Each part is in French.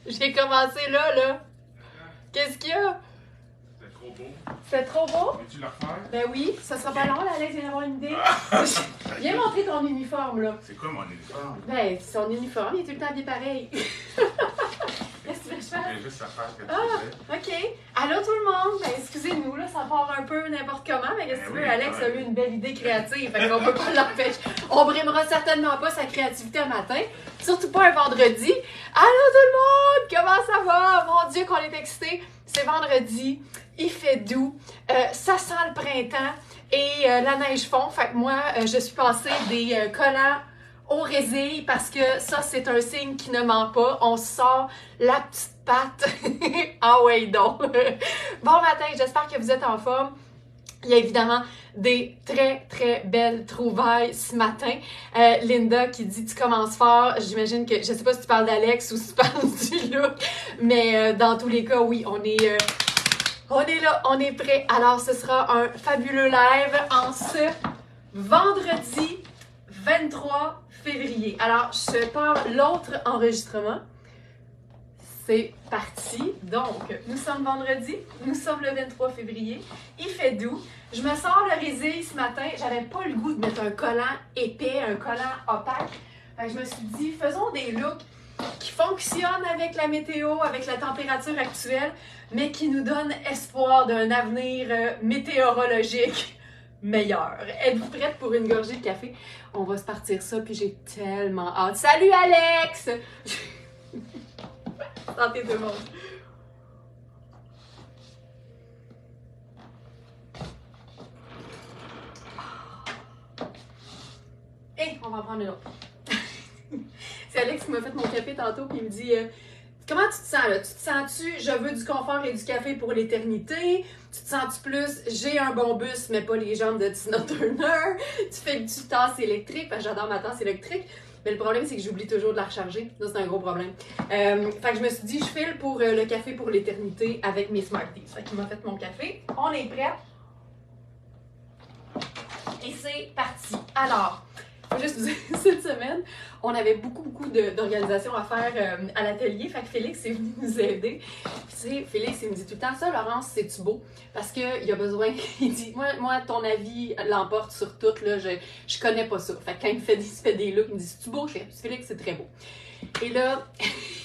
J'ai commencé là. Qu'est-ce qu'il y a? C'était trop beau. C'est trop beau? Veux-tu le refaire? Ben oui, ça sera pas long, là, Alex vient d'avoir une idée. Viens montrer ton uniforme, là. C'est quoi mon uniforme? Ben, son uniforme, il est tout le temps bien pareil. Qu'est-ce que tu veux que je fasse? Je vais juste le faire que tu faisais. OK. Allô tout le monde? Ben, excusez-nous, là, ça part un peu n'importe comment, mais qu'est-ce que tu veux? Alex a eu une belle idée créative, fait qu'on peut pas l'empêcher. On brimera certainement pas sa créativité un matin, surtout pas un vendredi. Allô tout le monde? Comment ça va? Mon Dieu qu'on est excités. C'est vendredi, il fait doux, ça sent le printemps et la neige fond. Fait que moi, je suis passée des collants au résil parce que ça, c'est un signe qui ne ment pas. On sort la petite patte. Ah ouais, donc. Bon matin, j'espère que vous êtes en forme. Il y a évidemment des très, très belles trouvailles ce matin. Linda qui dit « Tu commences fort ». J'imagine que, je sais pas si tu parles d'Alex ou si tu parles du look, mais dans tous les cas, oui, on est là, on est prêt. Alors, ce sera un fabuleux live en ce vendredi 23 février. Alors, je pars l'autre enregistrement. C'est parti. Donc, nous sommes vendredi, nous sommes le 23 février. Il fait doux. Je me sors le résil ce matin. J'avais pas le goût de mettre un collant épais, un collant opaque. Fait que je me suis dit, faisons des looks qui fonctionnent avec la météo, avec la température actuelle, mais qui nous donnent espoir d'un avenir météorologique meilleur. Êtes-vous prête pour une gorgée de café? On va se partir ça, puis j'ai tellement hâte. Salut Alex! Santé tout le monde. Et on va en prendre une autre. C'est Alex qui m'a fait mon café tantôt, puis il me dit comment tu te sens là? Tu te sens-tu, je veux du confort et du café pour l'éternité? Tu te sens-tu plus, j'ai un bon bus, mais pas les jambes de Tina Turner? Tu fais du tasse électrique, parce que j'adore ma tasse électrique. Mais le problème, c'est que j'oublie toujours de la recharger. Ça, c'est un gros problème. Fait que je me suis dit, je file pour le café pour l'éternité avec mes Smarties. Fait qu'il m'a fait mon café. On est prêts. Et c'est parti. Alors, faut juste vous dire, cette semaine, on avait beaucoup d'organisations à faire à l'atelier. Fait que Félix est venu nous aider. Puis tu sais, Félix, il me dit tout le temps ça, Laurence, c'est-tu beau? Parce qu'il a besoin, il dit, moi, ton avis l'emporte sur tout, là, je connais pas ça. Fait que quand il se fait des looks, il me dit, c'est-tu beau? Je dis, Félix, c'est très beau. Et là,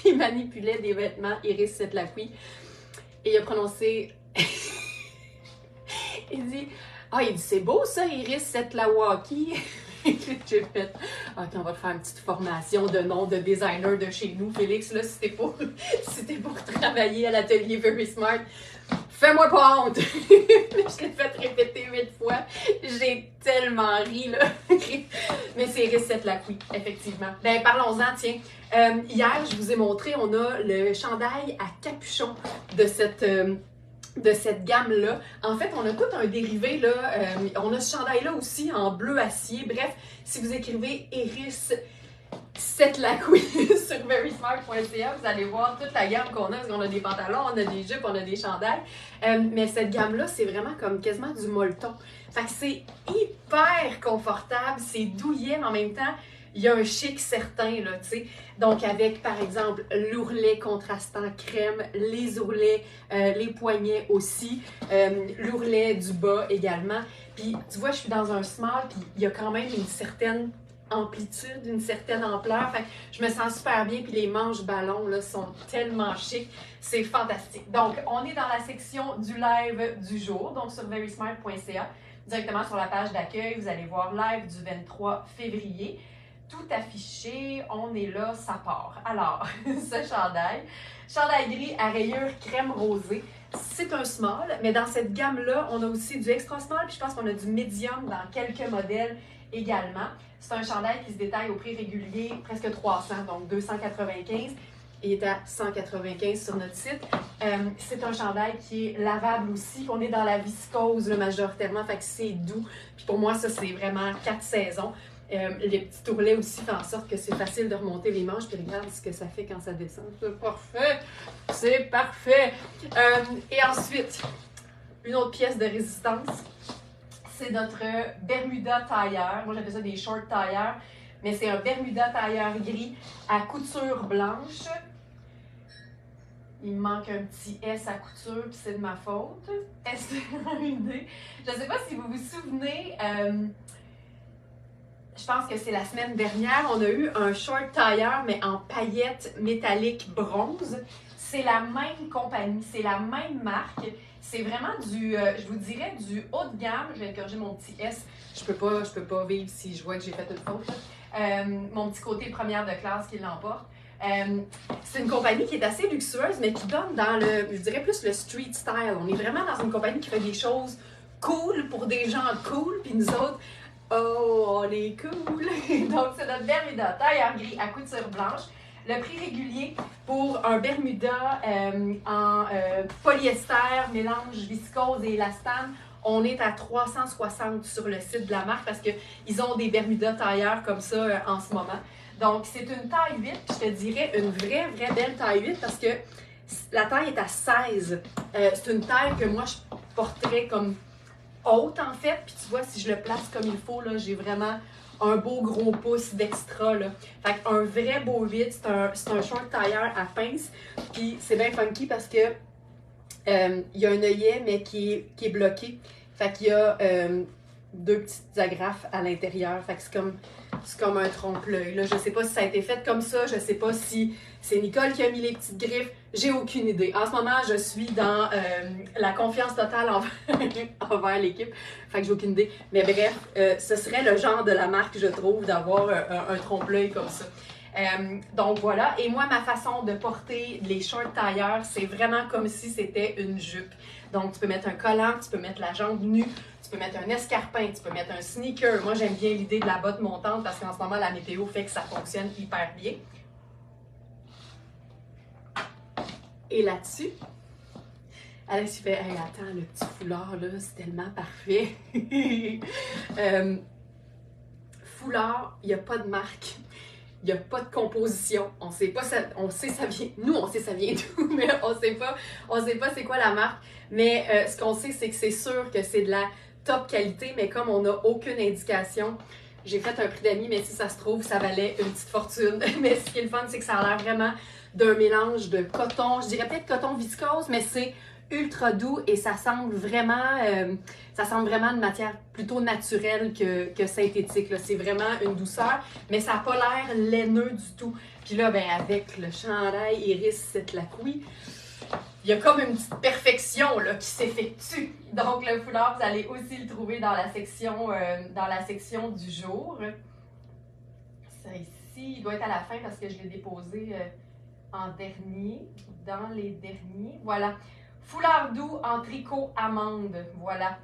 il manipulait des vêtements Iris Setlaqui. Et il a prononcé, il dit, c'est beau ça, Iris Setlawaki. J'ai fait, OK, on va te faire une petite formation de nom de designer de chez nous, Félix, là, si t'es pour travailler à l'atelier Very Smart, fais-moi pas honte! Je l'ai fait répéter 8 fois, j'ai tellement ri, là. Mais c'est Iris Setlaqui, effectivement. Ben, parlons-en, tiens. Hier, je vous ai montré, on a le chandail à capuchon de cette gamme-là. En fait, on a tout un dérivé, là. On a ce chandail-là aussi en bleu acier. Bref, si vous écrivez Iris Setlaqui sur verysmart.ca, vous allez voir toute la gamme qu'on a, parce qu'on a des pantalons, on a des jupes, on a des chandails. Mais cette gamme-là, c'est vraiment comme quasiment du molleton. Fait que c'est hyper confortable, c'est douillet, mais en même temps, il y a un chic certain, là, tu sais. Donc, avec, par exemple, l'ourlet contrastant crème, les ourlets, les poignets aussi, l'ourlet du bas également. Puis, tu vois, je suis dans un small, puis il y a quand même une certaine amplitude, une certaine ampleur. Fait que je me sens super bien, puis les manches ballons, là, sont tellement chics. C'est fantastique. Donc, on est dans la section du live du jour, donc sur verysmart.ca. Directement sur la page d'accueil, vous allez voir live du 23 février. Tout affiché, on est là, ça part. Alors, ce chandail gris à rayures crème rosée, c'est un small, mais dans cette gamme-là, on a aussi du extra small, puis je pense qu'on a du medium dans quelques modèles également. C'est un chandail qui se détaille au prix régulier, presque 300, donc 295. Il est à 195 sur notre site. C'est un chandail qui est lavable aussi. On est dans la viscose là, majoritairement, fait que c'est doux. Puis pour moi, ça, c'est vraiment 4 saisons. Les petits ourlets aussi font en sorte que c'est facile de remonter les manches. Puis regarde ce que ça fait quand ça descend. C'est parfait! C'est parfait! Et ensuite, une autre pièce de résistance. C'est notre Bermuda tailleur. Moi, j'appelle ça des short tailleurs. Mais c'est un Bermuda tailleur gris à couture blanche. Il me manque un petit S à couture, puis c'est de ma faute. Est-ce que vous avez une idée? Je ne sais pas si vous vous souvenez, je pense que c'est la semaine dernière, on a eu un short tailleur, mais en paillettes métalliques bronze. C'est la même compagnie, c'est la même marque. C'est vraiment du, je vous dirais, du haut de gamme. Je vais corriger mon petit S. Je peux pas vivre si je vois que j'ai fait une faute. Mon petit côté première de classe qui l'emporte. C'est une compagnie qui est assez luxueuse, mais qui donne dans le, je dirais plus le street style. On est vraiment dans une compagnie qui fait des choses cool pour des gens cool, puis nous autres, oh, on est cool! Donc, c'est notre Bermuda tailleur gris à couture blanche. Le prix régulier pour un Bermuda en polyester, mélange viscose et élastane, on est à 360 sur le site de la marque parce qu'ils ont des Bermuda tailleurs comme ça en ce moment. Donc, c'est une taille 8, je te dirais une vraie belle taille 8 parce que la taille est à 16. C'est une taille que moi, je porterais comme haute en fait. Puis tu vois, si je le place comme il faut, là, j'ai vraiment un beau gros pouce d'extra. Fait qu'un vrai beau 8, c'est un short tailleur à pince. Puis c'est bien funky parce que il y a un œillet, mais qui est bloqué. Fait qu'il y a deux petites agrafes à l'intérieur. Fait que c'est comme un trompe-l'œil. Je sais pas si ça a été fait comme ça. Je sais pas si c'est Nicole qui a mis les petites griffes. J'ai aucune idée. En ce moment, je suis dans la confiance totale envers l'équipe. Fait que j'ai aucune idée. Mais bref, ce serait le genre de la marque, je trouve, d'avoir un trompe-l'œil comme ça. Donc voilà, et moi ma façon de porter les shorts tailleurs, c'est vraiment comme si c'était une jupe. Donc tu peux mettre un collant, tu peux mettre la jambe nue, tu peux mettre un escarpin, tu peux mettre un sneaker. Moi j'aime bien l'idée de la botte montante parce qu'en ce moment la météo fait que ça fonctionne hyper bien. Et là-dessus, Alex il fait hey, attends, le petit foulard là, c'est tellement parfait. Foulard, il n'y a pas de marque. Il n'y a pas de composition. On sait pas ça, on sait ça vient. Nous, on sait ça vient d'où, mais on sait pas c'est quoi la marque. Mais ce qu'on sait, c'est que c'est sûr que c'est de la top qualité, mais comme on n'a aucune indication, j'ai fait un prix d'amis, mais si ça se trouve, ça valait une petite fortune. Mais ce qui est le fun, c'est que ça a l'air vraiment d'un mélange de coton, je dirais peut-être coton viscose, mais c'est ultra doux et ça semble vraiment de matière plutôt naturelle que synthétique. C'est vraiment une douceur, mais ça n'a pas l'air laineux du tout. Puis là, ben, avec le chandail Iris cette Lacouille, il y a comme une petite perfection là, qui s'effectue. Donc le foulard, vous allez aussi le trouver dans la section du jour. Ça ici, il doit être à la fin parce que je l'ai déposé en dernier, dans les derniers. Voilà. Foulard doux en tricot amande, voilà.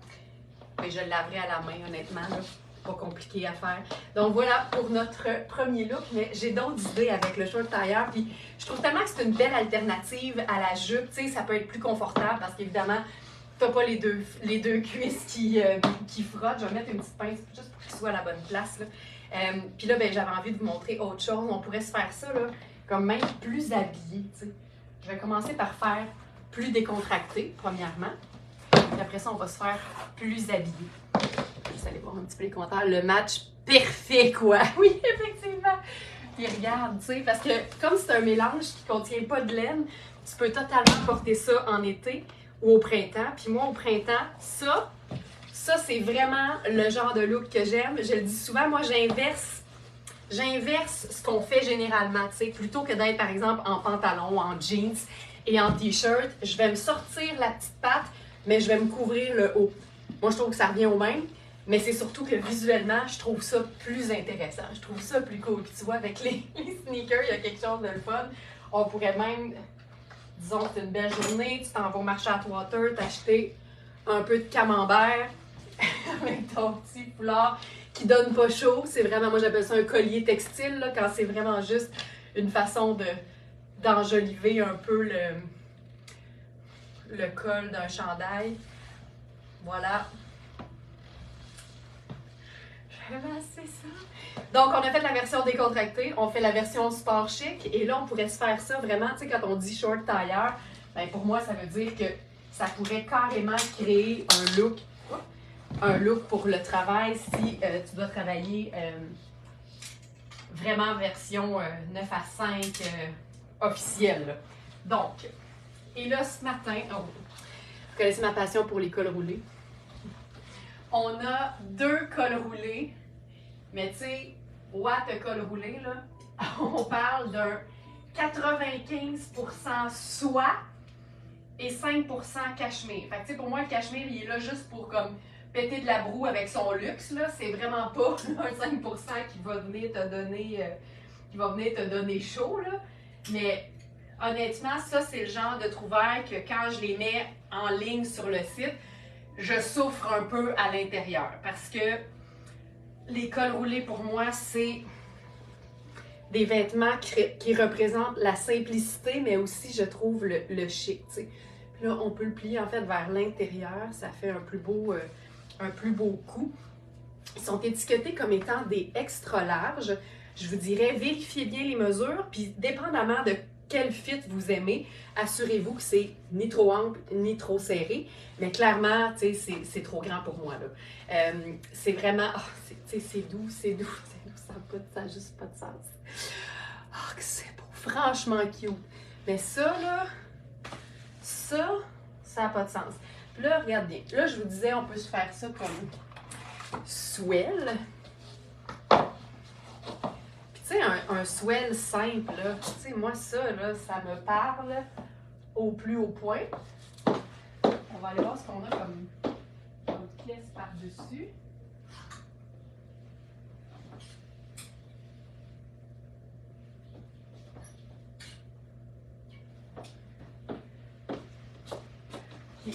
Et je le laverai à la main, honnêtement, là. Pas compliqué à faire. Donc voilà pour notre premier look, mais j'ai d'autres idées avec le short tailleur. Puis je trouve tellement que c'est une belle alternative à la jupe. Tu sais, ça peut être plus confortable parce qu'évidemment, t'as pas les deux cuisses qui frottent. Je vais mettre une petite pince juste pour qu'il soit à la bonne place. Puis là, ben, j'avais envie de vous montrer autre chose. On pourrait se faire ça, là, comme même plus habillé. Tu sais. Je vais commencer par faire plus décontracté, premièrement. Puis après ça, on va se faire plus habillé. Vous allez voir un petit peu les commentaires. Le match parfait, quoi! Oui, effectivement! Puis regarde, tu sais, parce que comme c'est un mélange qui ne contient pas de laine, tu peux totalement porter ça en été ou au printemps. Puis moi, au printemps, ça c'est vraiment le genre de look que j'aime. Je le dis souvent, moi, j'inverse ce qu'on fait généralement, tu sais. Plutôt que d'être, par exemple, en pantalon, en jeans et en t-shirt, je vais me sortir la petite patte, mais je vais me couvrir le haut. Moi, je trouve que ça revient au même, mais c'est surtout que visuellement, je trouve ça plus intéressant. Je trouve ça plus cool. Puis tu vois, avec les sneakers, il y a quelque chose de le fun. On pourrait même, disons que c'est une belle journée, tu t'en vas au marché Atwater, t'acheter un peu de camembert avec ton petit foulard qui donne pas chaud. C'est vraiment, moi j'appelle ça un collier textile, là, quand c'est vraiment juste une façon d'enjoliver un peu le col d'un chandail. Voilà. Je vais masser ça. Donc, on a fait la version décontractée, on fait la version sport chic, et là, on pourrait se faire ça vraiment, tu sais, quand on dit short tailleur, ben pour moi, ça veut dire que ça pourrait carrément créer un look pour le travail si tu dois travailler vraiment version 9 à 5 officielle. Donc, Et là, ce matin, vous connaissez ma passion pour les cols roulés. On a 2 cols roulés, mais tu sais, what a col roulé, là? On parle d'un 95% soie et 5% cachemire. Fait que tu sais, pour moi, le cachemire, il est là juste pour comme péter de la broue avec son luxe, là. C'est vraiment pas un 5% qui va venir te donner chaud, là. Mais honnêtement, ça, c'est le genre de trouvailles que quand je les mets en ligne sur le site, je souffre un peu à l'intérieur. Parce que les cols roulés, pour moi, c'est des vêtements qui représentent la simplicité, mais aussi, je trouve, le chic, tu sais. Puis là, on peut le plier, en fait, vers l'intérieur. Ça fait un plus beau coup. Ils sont étiquetés comme étant des extra larges. Je vous dirais, vérifiez bien les mesures, puis dépendamment de quel fit vous aimez, assurez-vous que c'est ni trop ample, ni trop serré. Mais clairement, tu sais, c'est trop grand pour moi, là. C'est vraiment... Oh, c'est doux. Ça n'a juste pas de sens. Oh, que c'est beau. Franchement cute. Mais ça, là... Ça n'a pas de sens. Puis là, regarde bien. Là, je vous disais, on peut se faire ça comme swell. Puis tu sais, un swell simple, là, tu sais, moi, ça, là, ça me parle au plus haut point. On va aller voir ce qu'on a comme pièce par-dessus.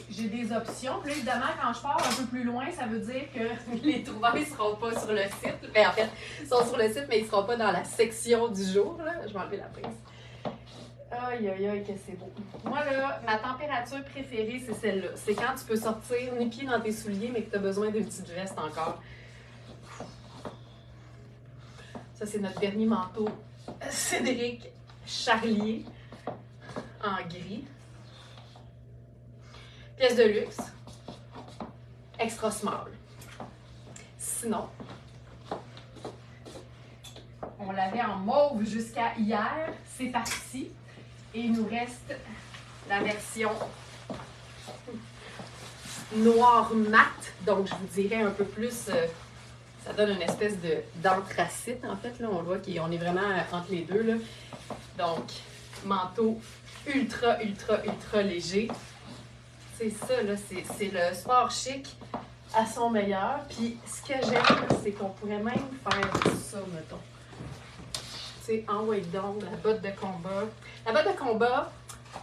J'ai des options. Puis là, évidemment, quand je pars un peu plus loin, ça veut dire que les trouvailles ne seront pas sur le site. Bien, en fait, ils sont sur le site, mais ils ne seront pas dans la section du jour. Là. Je vais enlever la prise. Aïe, aïe, aïe, que c'est beau. Moi, là, ma température préférée, c'est celle-là. C'est quand tu peux sortir les pieds dans tes souliers, mais que tu as besoin d'une petite veste encore. Ça, c'est notre dernier manteau. Cédric Charlier, en gris. Pièce de luxe, extra small. Sinon, on l'avait en mauve jusqu'à hier, c'est parti. Et il nous reste la version noir mat, donc je vous dirais un peu plus, ça donne une espèce d'anthracite en fait, là, on voit qu'on est vraiment entre les deux, là. Donc, manteau ultra léger. C'est ça, là, c'est le sport chic à son meilleur. Puis ce que j'aime, c'est qu'on pourrait même faire ça, mettons. Tu sais, en white down, la botte de combat. La botte de combat,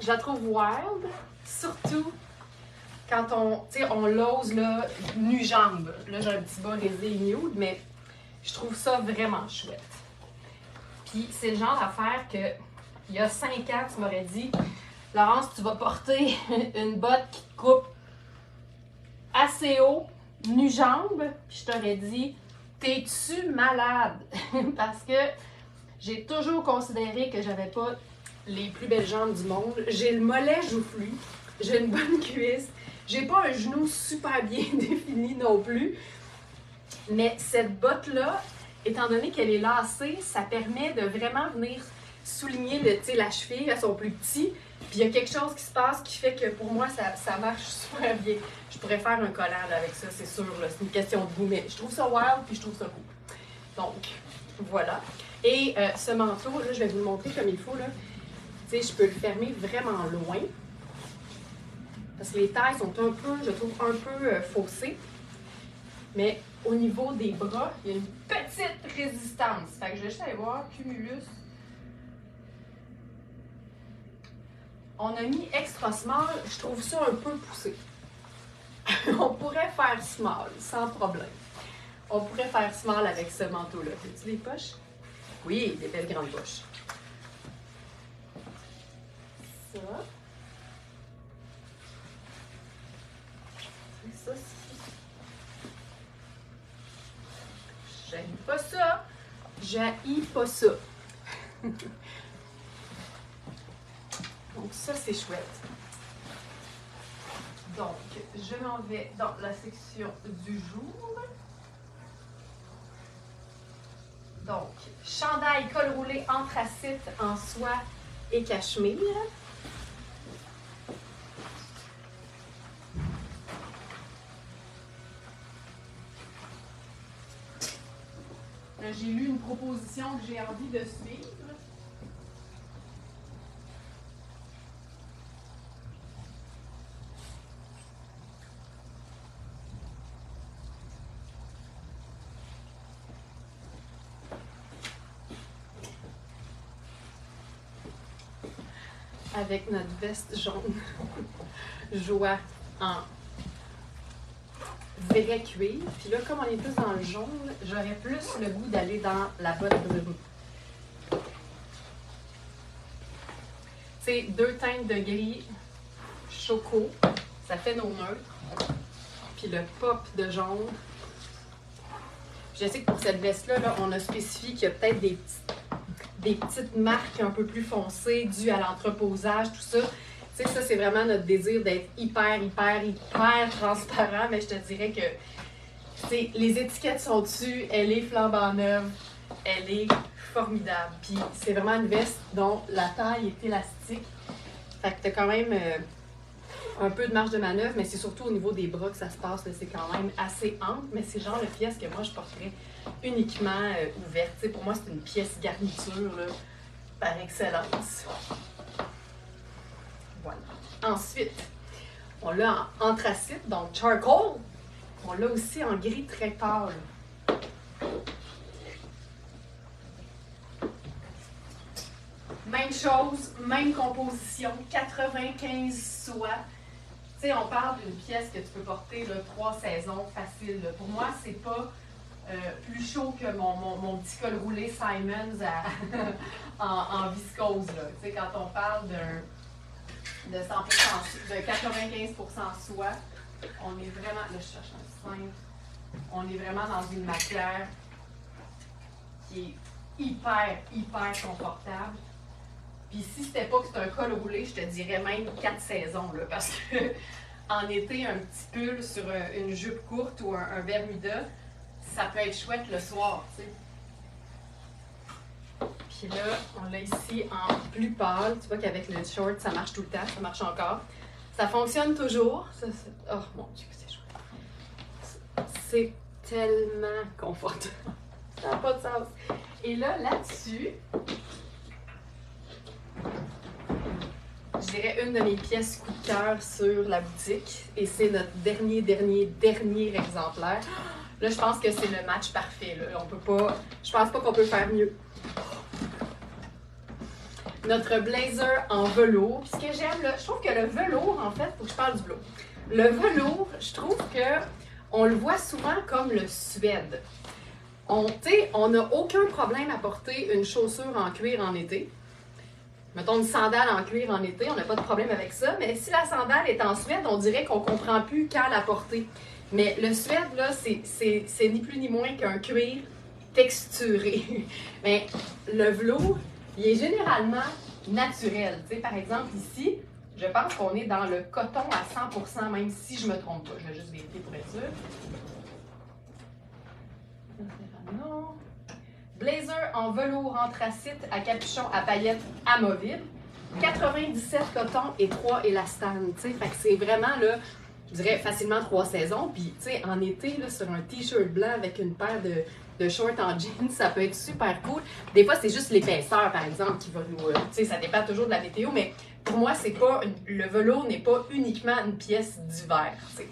je la trouve wild, surtout quand on l'ose, là, nu-jambe. Là, j'ai un petit bas résé nude, mais je trouve ça vraiment chouette. Puis c'est le genre d'affaire que, il y a 5 ans, tu m'aurais dit... Laurence, tu vas porter une botte qui te coupe assez haut, nu-jambe. Puis je t'aurais dit, t'es-tu malade? Parce que j'ai toujours considéré que j'avais pas les plus belles jambes du monde. J'ai le mollet joufflu, j'ai une bonne cuisse, j'ai pas un genou super bien défini non plus. Mais cette botte-là, étant donné qu'elle est lacée, ça permet de vraiment venir souligner la cheville à son plus petit. Puis il y a quelque chose qui se passe qui fait que pour moi, ça marche super bien. Je pourrais faire un collant avec ça, c'est sûr. C'est une question de goût, mais je trouve ça wild puis je trouve ça cool. Donc, voilà. Et ce manteau, là, je vais vous le montrer comme il faut. Là. Tu sais, je peux le fermer vraiment loin. Parce que les tailles sont un peu, je trouve, un peu faussées. Mais au niveau des bras, il y a une petite résistance. Fait que je vais juste aller voir Cumulus. On a mis extra small, je trouve ça un peu poussé. On pourrait faire small, sans problème. On pourrait faire small avec ce manteau-là. As-tu des poches? Oui, des belles grandes poches. Ça. Ça, j'haïs pas ça. J'haïs pas ça. Donc ça, c'est chouette. Donc, je m'en vais dans la section du jour. Donc, chandail, col roulé, anthracite en soie et cachemire. j'ai lu une proposition que j'ai envie de suivre. Avec notre veste jaune, joie en vrai cuir. Puis là, comme on est plus dans le jaune, j'aurais plus le goût d'aller dans la botte brune. C'est 2 teintes de gris choco, ça fait nos neutres. Puis le pop de jaune. Je sais que pour cette veste-là, là, on a spécifié qu'il y a peut-être des petites marques un peu plus foncées dues à l'entreposage, tout ça. Tu sais, ça, c'est vraiment notre désir d'être hyper transparent, mais je te dirais que les étiquettes sont dessus, elle est flambant neuve, elle est formidable. Puis c'est vraiment une veste dont la taille est élastique. Fait que t'as quand même un peu de marge de manœuvre, mais c'est surtout au niveau des bras que ça se passe. C'est quand même assez ample, mais c'est genre la pièce que moi, je porterais uniquement ouverte. T'sais, pour moi, c'est une pièce garniture là, par excellence. Voilà. Ensuite, on l'a en anthracite, donc charcoal. On l'a aussi en gris très pâle. Même chose, même composition, 95 soie. Tu sais, on parle d'une pièce que tu peux porter là, 3 saisons facile. Là. Pour moi, c'est pas plus chaud que mon petit col roulé Simons en viscose. Là. Tu sais, quand on parle de 100%, de 95% soie, on est vraiment, là je cherche un simple, on est vraiment dans une matière qui est hyper confortable. Puis si c'était pas que c'est un col roulé, je te dirais même 4 saisons, là, parce que en été, un petit pull sur une jupe courte ou un Bermuda, ça peut être chouette le soir, tu sais. Puis là, on l'a ici en plus pâle. Tu vois qu'avec le short, ça marche tout le temps, ça marche encore. Ça fonctionne toujours. Oh mon Dieu, c'est chouette. C'est tellement confortable. Ça n'a pas de sens. Et là-dessus, je dirais une de mes pièces coup de cœur sur la boutique. Et c'est notre dernier exemplaire. Là, je pense que c'est le match parfait. Là. On peut pas, je pense pas qu'on peut faire mieux. Notre blazer en velours. Puis ce que j'aime, là, je trouve que le velours, en fait, faut que je parle du velours. Le velours, je trouve que on le voit souvent comme le suède. On n'a aucun problème à porter une chaussure en cuir en été. Mettons une sandale en cuir en été, on n'a pas de problème avec ça. Mais si la sandale est en suède, on dirait qu'on ne comprend plus quand la porter. Mais le suède, là, c'est ni plus ni moins qu'un cuir texturé. Mais le velours, il est généralement naturel. Tu sais, par exemple, ici, je pense qu'on est dans le coton à 100%, même si je ne me trompe pas. Je vais juste vérifier pour être sûr. Non. Blazer en velours anthracite à capuchon à paillettes amovibles. 97 coton et 3 élastane. Tu sais, fait que c'est vraiment, là, je dirais facilement 3 saisons. Puis, tu sais, en été, là, sur un t-shirt blanc avec une paire de shorts en jeans, ça peut être super cool. Des fois, c'est juste l'épaisseur, par exemple, qui va nous... tu sais, ça dépend toujours de la météo, mais pour moi, c'est pas... Le velours n'est pas uniquement une pièce d'hiver, tu sais.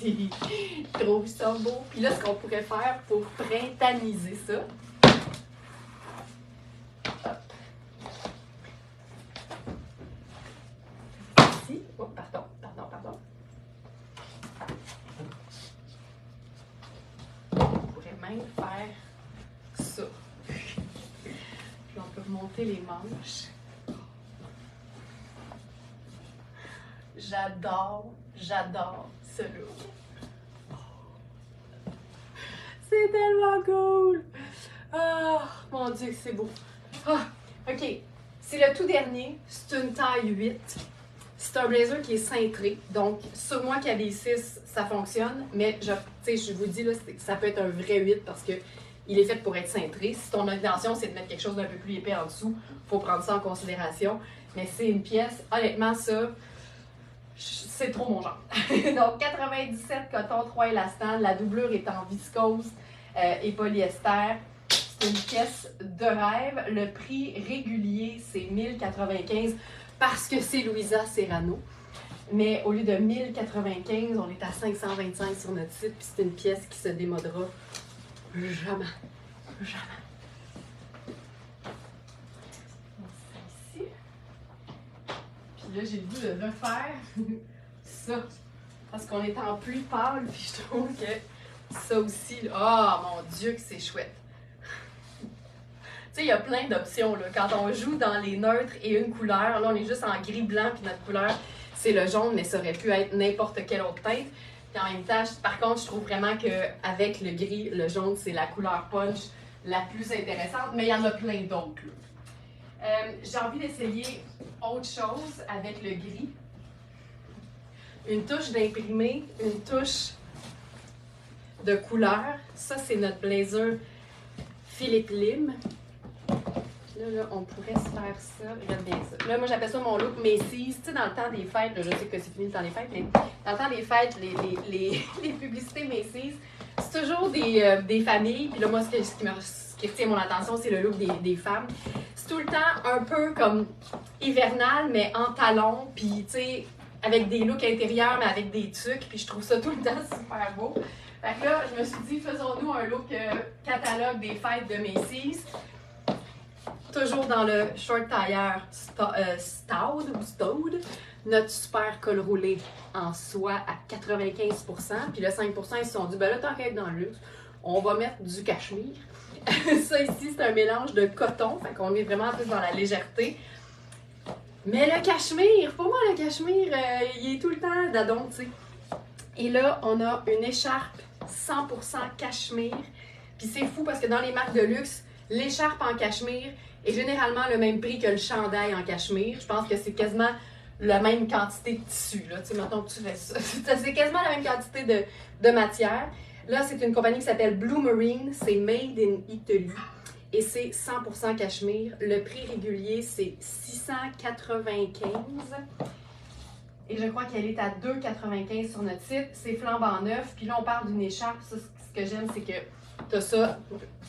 Je trouve ça beau. Puis là, ce qu'on pourrait faire pour printaniser ça... Hop. Ici. Oh, pardon. On pourrait même faire ça. Puis on peut remonter les manches. J'adore ce look. C'est tellement cool! Ah, mon Dieu, que c'est beau. Ah, OK. C'est le tout dernier. C'est une taille 8. C'est un blazer qui est cintré. Donc, sur moi qui a des 6, ça fonctionne. Mais je vous dis, là, ça peut être un vrai 8 parce que il est fait pour être cintré. Si ton intention, c'est de mettre quelque chose d'un peu plus épais en dessous, il faut prendre ça en considération. Mais c'est une pièce, honnêtement, ça... c'est trop mon genre. Donc 97 coton, 3 élastanes. La doublure est en viscose et polyester. C'est une pièce de rêve. Le prix régulier, c'est 1095 parce que c'est Louisa Serrano. Mais au lieu de 1095, on est à 525 sur notre site. Puis c'est une pièce qui se démodera jamais. Jamais. Ici. Puis là, j'ai le goût de refaire ça. Parce qu'on est en pluie pâle. Puis je trouve que ça aussi. Oh mon Dieu, que c'est chouette. Tu sais, il y a plein d'options. Quand on joue dans les neutres et une couleur, là, on est juste en gris-blanc, puis notre couleur, c'est le jaune, mais ça aurait pu être n'importe quelle autre teinte. Puis en même temps, par contre, je trouve vraiment qu'avec le gris, le jaune, c'est la couleur punch la plus intéressante, mais il y en a plein d'autres. J'ai envie d'essayer autre chose avec le gris. Une touche d'imprimé, une touche de couleur. Ça, c'est notre blazer Philippe Lim. Là, on pourrait se faire ça. Regarde bien ça. Là, moi, j'appelle ça mon look Macy's. Tu sais, dans le temps des fêtes, là, je sais que c'est fini le temps des fêtes, mais dans le temps des fêtes, les publicités Macy's, c'est toujours des familles. Puis là, moi, ce qui retient mon attention, c'est le look des femmes. C'est tout le temps un peu comme hivernal, mais en talons. Puis, tu sais, avec des looks intérieurs, mais avec des tucs. Puis je trouve ça tout le temps super beau. Fait que là, je me suis dit, faisons-nous un look catalogue des fêtes de Macy's. Toujours dans le short tailleur Staude, notre super col roulé en soie à 95%. Puis le 5%, ils se sont dit, ben là, tant qu'à être dans le luxe, on va mettre du cachemire. Ça ici, c'est un mélange de coton, fait qu'on est vraiment plus dans la légèreté. Mais le cachemire, pour moi, le cachemire, il est tout le temps d'adon, tu sais. Et là, on a une écharpe 100% cachemire. Puis c'est fou parce que dans les marques de luxe, l'écharpe en cachemire est généralement le même prix que le chandail en cachemire. Je pense que c'est quasiment la même quantité de tissu. Là. Tu sais, mettons que tu fais ça. C'est quasiment la même quantité de matière. Là, c'est une compagnie qui s'appelle Blue Marine. C'est Made in Italy. Et c'est 100% cachemire. Le prix régulier, c'est 695. Et je crois qu'elle est à 2,95 sur notre site. C'est flambant neuf. Puis là, on parle d'une écharpe. Ça, ce que j'aime, c'est que tu as ça,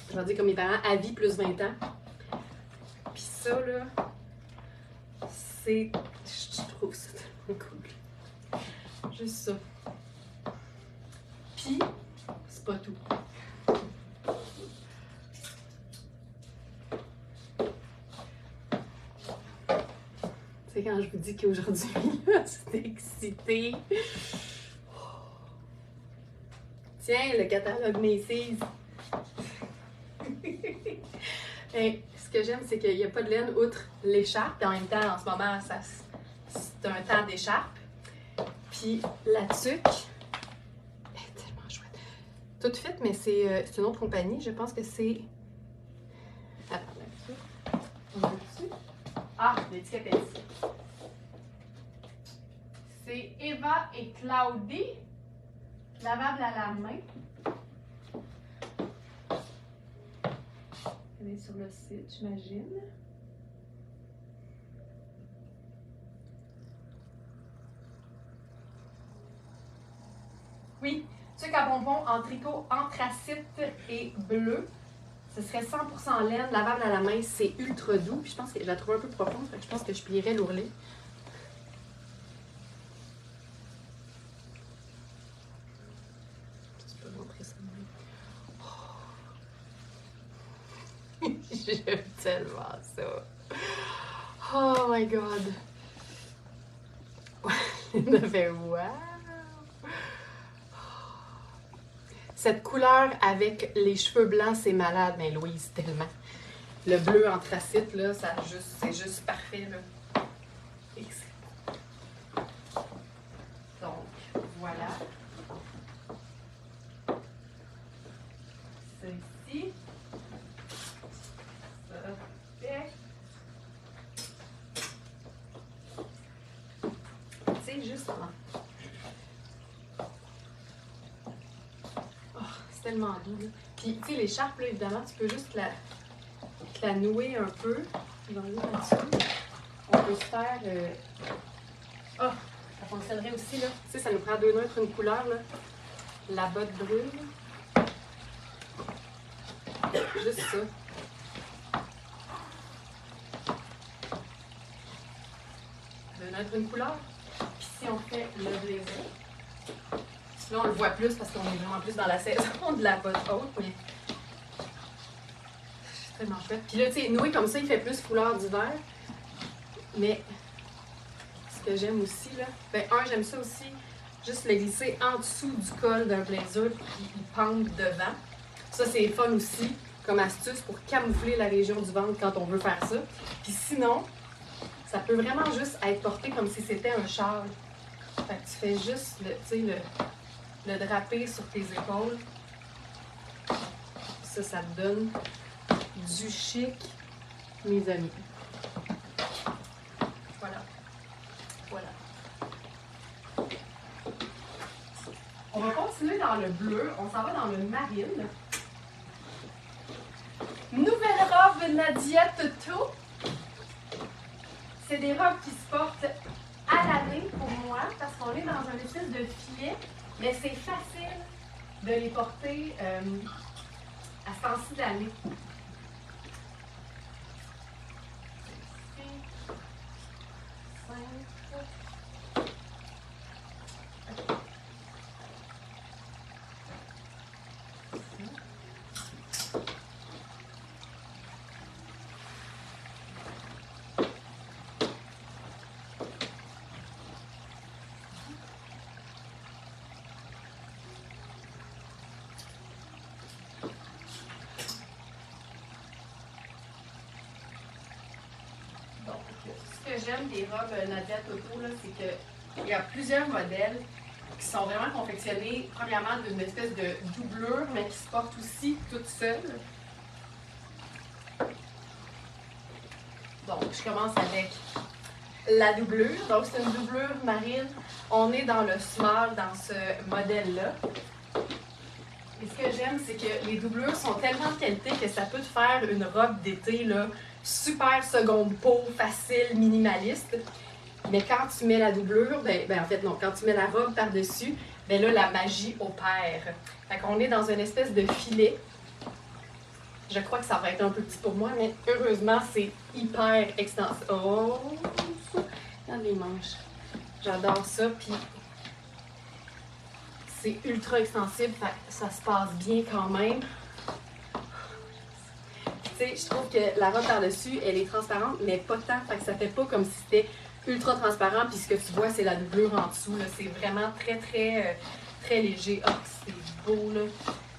je vais dire comme mes parents, à vie plus 20 ans. Puis ça, là, c'est... Je trouve ça tellement cool. Juste ça. Puis, c'est pas tout. C'est quand je vous dis qu'aujourd'hui, c'est excité. Tiens, le catalogue Macy's. Et ce que j'aime, c'est qu'il n'y a pas de laine outre l'écharpe. Et en même temps, en ce moment, c'est un temps d'écharpe. Puis la tuque est tellement chouette. Tout fait, mais c'est une autre compagnie. Je pense que c'est... Attends, là-dessus. On va dessus. Ah, l'étiquette est ici. C'est Eva et Claudie. Lavable à la main. Elle est sur le site, j'imagine. Oui, tuque à bonbons en tricot anthracite et bleu. Ce serait 100% laine, lavable à la main, c'est ultra doux. Puis je pense que je la trouve un peu profonde, fait que je pense que je plierais l'ourlet. Je peux montrer ça. J'aime tellement ça. Oh my god. Elle fait wow. Cette couleur avec les cheveux blancs, c'est malade, mais Louise, tellement. Le bleu anthracite, là, c'est juste parfait, là. Excellent. Donc, voilà. Ceci. Ça fait. C'est juste en... C'est tellement doux, là. Puis, tu sais, l'écharpe, là, évidemment, tu peux juste la nouer un peu. On peut se faire... Oh! Ça fonctionnerait aussi, là. Tu sais, ça nous prend 2 neutres, une couleur, là. La botte brune. Juste ça. 2 neutres, une couleur. Puis si on fait le blazer, là on le voit plus parce qu'on est vraiment plus dans la saison de la botte haute, mais c'est tellement chouette. Puis là, tu sais, noué comme ça, il fait plus couleur d'hiver, mais ce que j'aime aussi, là, ben j'aime ça aussi, juste le glisser en dessous du col d'un blazer, puis il pend devant. Ça, c'est fun aussi, comme astuce pour camoufler la région du ventre quand on veut faire ça. Puis sinon, ça peut vraiment juste être porté comme si c'était un châle. Fait que tu fais juste le draper sur tes épaules. Ça te donne du chic, mes amis. Voilà. Voilà. On va continuer dans le bleu. On s'en va dans le marine. Nouvelle robe Nadia Toto. C'est des robes qui se portent à l'année pour moi parce qu'on est dans un espèce de filet, mais c'est facile de les porter à ce temps-ci d'année. Ce que j'aime des robes Nadia Toto, c'est qu'il y a plusieurs modèles qui sont vraiment confectionnés, premièrement, d'une espèce de doublure, mais qui se portent aussi toute seule. Donc, je commence avec la doublure. Donc, c'est une doublure marine. On est dans le small, dans ce modèle-là. Et ce que j'aime, c'est que les doublures sont tellement de qualité que ça peut te faire une robe d'été, là, super seconde peau, facile, minimaliste. Mais quand tu mets la doublure, en fait non, quand tu mets la robe par-dessus, ben là, la magie opère. Fait qu'on est dans une espèce de filet. Je crois que ça va être un peu petit pour moi, mais heureusement, c'est hyper extensif. Oh! Regarde les manches. J'adore ça, puis c'est ultra extensible, fait que ça se passe bien quand même. Tu sais, je trouve que la robe par-dessus, elle est transparente, mais pas tant, fait que ça fait pas comme si c'était ultra transparent, puis ce que tu vois, c'est la doublure en dessous, là. C'est vraiment très, très, très léger. Oh, c'est beau, là.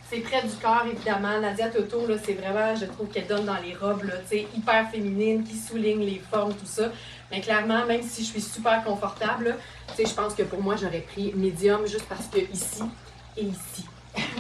C'est près du corps, évidemment. Nadia Toto, là, c'est vraiment, je trouve qu'elle donne dans les robes, là, tu sais, hyper féminines, qui soulignent les formes, tout ça. Mais clairement, même si je suis super confortable, là, tu sais, je pense que pour moi, j'aurais pris médium juste parce que ici et ici.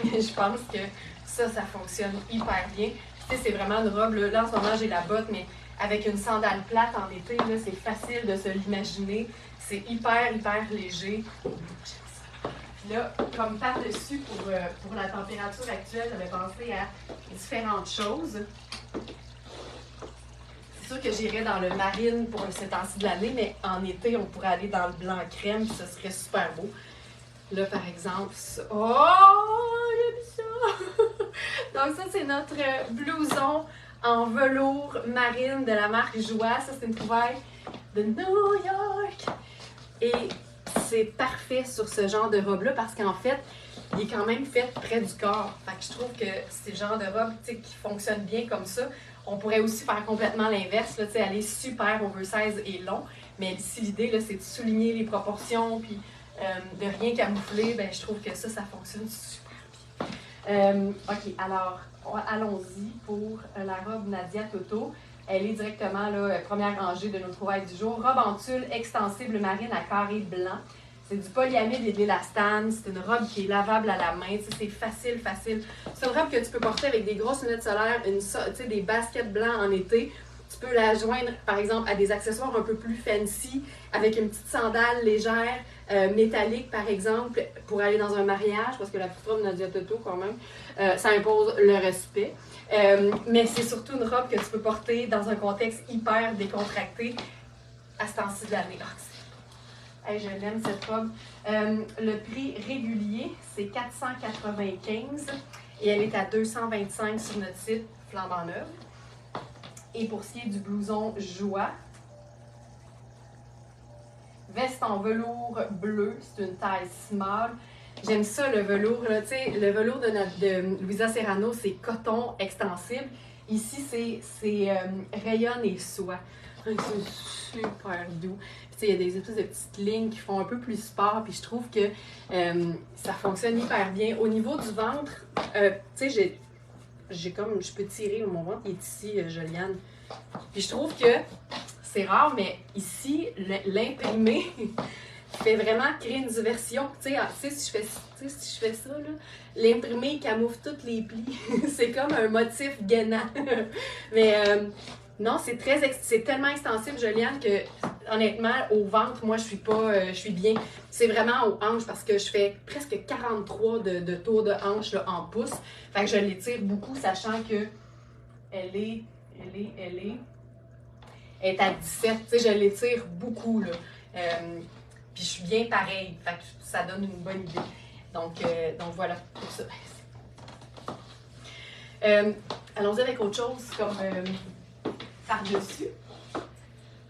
Mais je pense que ça fonctionne hyper bien. Tu sais, c'est vraiment une robe, là, en ce moment, j'ai la botte, mais avec une sandale plate en été, là, c'est facile de se l'imaginer. C'est hyper, hyper léger. Puis là, comme par-dessus, pour la température actuelle, j'avais pensé à différentes choses. C'est sûr que j'irais dans le marine pour ce temps-ci de l'année, mais en été, on pourrait aller dans le blanc crème, puis ce serait super beau. Là, par exemple, ça... Oh, j'aime ça! Donc ça, c'est notre blouson en velours marine de la marque Joie. Ça, c'est une trouvaille de New York. Et c'est parfait sur ce genre de robe-là parce qu'en fait, il est quand même fait près du corps. Fait que je trouve que c'est le genre de robe qui fonctionne bien comme ça. On pourrait aussi faire complètement l'inverse, aller super oversize et long. Mais ici, l'idée, c'est de souligner les proportions puis de rien camoufler. Ben, je trouve que ça fonctionne super bien. OK, alors, allons-y pour la robe Nadia Toto. Elle est directement là, première rangée de nos trouvailles du jour. Robe en tulle extensible marine à carré blanc. C'est du polyamide et de l'élastane. C'est une robe qui est lavable à la main. C'est facile, facile. C'est une robe que tu peux porter avec des grosses lunettes solaires, des baskets blancs en été. Tu peux la joindre, par exemple, à des accessoires un peu plus fancy, avec une petite sandale légère, métallique, par exemple, pour aller dans un mariage, parce que la petite robe Nadia Toto, quand même, ça impose le respect. Mais c'est surtout une robe que tu peux porter dans un contexte hyper décontracté à ce temps-ci de l'année. Hey, je l'aime cette robe. Le prix régulier, c'est 495 et elle est à 225 sur notre site flambant neuve. Et pour ce qui est du blouson Joie, veste en velours bleu, c'est une taille small. J'aime ça le velours, tu sais, le velours de Louisa Serrano, c'est coton extensible. Ici, c'est rayon et soie. C'est super doux. Il y a des espèces de petites lignes qui font un peu plus sport, puis je trouve que ça fonctionne hyper bien. Au niveau du ventre, tu sais, j'ai comme, je peux tirer, mon ventre il est ici, Joliane. Puis je trouve que c'est rare, mais ici, l'imprimé fait vraiment créer une diversion. Tu sais, si je fais ça, l'imprimé camoufle tous les plis. C'est comme un motif gainant. Mais non, c'est tellement extensible, Joliane, que honnêtement, au ventre, moi, je suis bien. C'est vraiment aux hanches parce que je fais presque 43 de tours de hanche là, en pouces. Fait que je l'étire beaucoup, sachant que elle est à 17. Tu sais, je l'étire beaucoup, là. Puis je suis bien pareil. Fait que ça donne une bonne idée. Donc voilà, pour ça. Allons-y avec autre chose, comme par-dessus.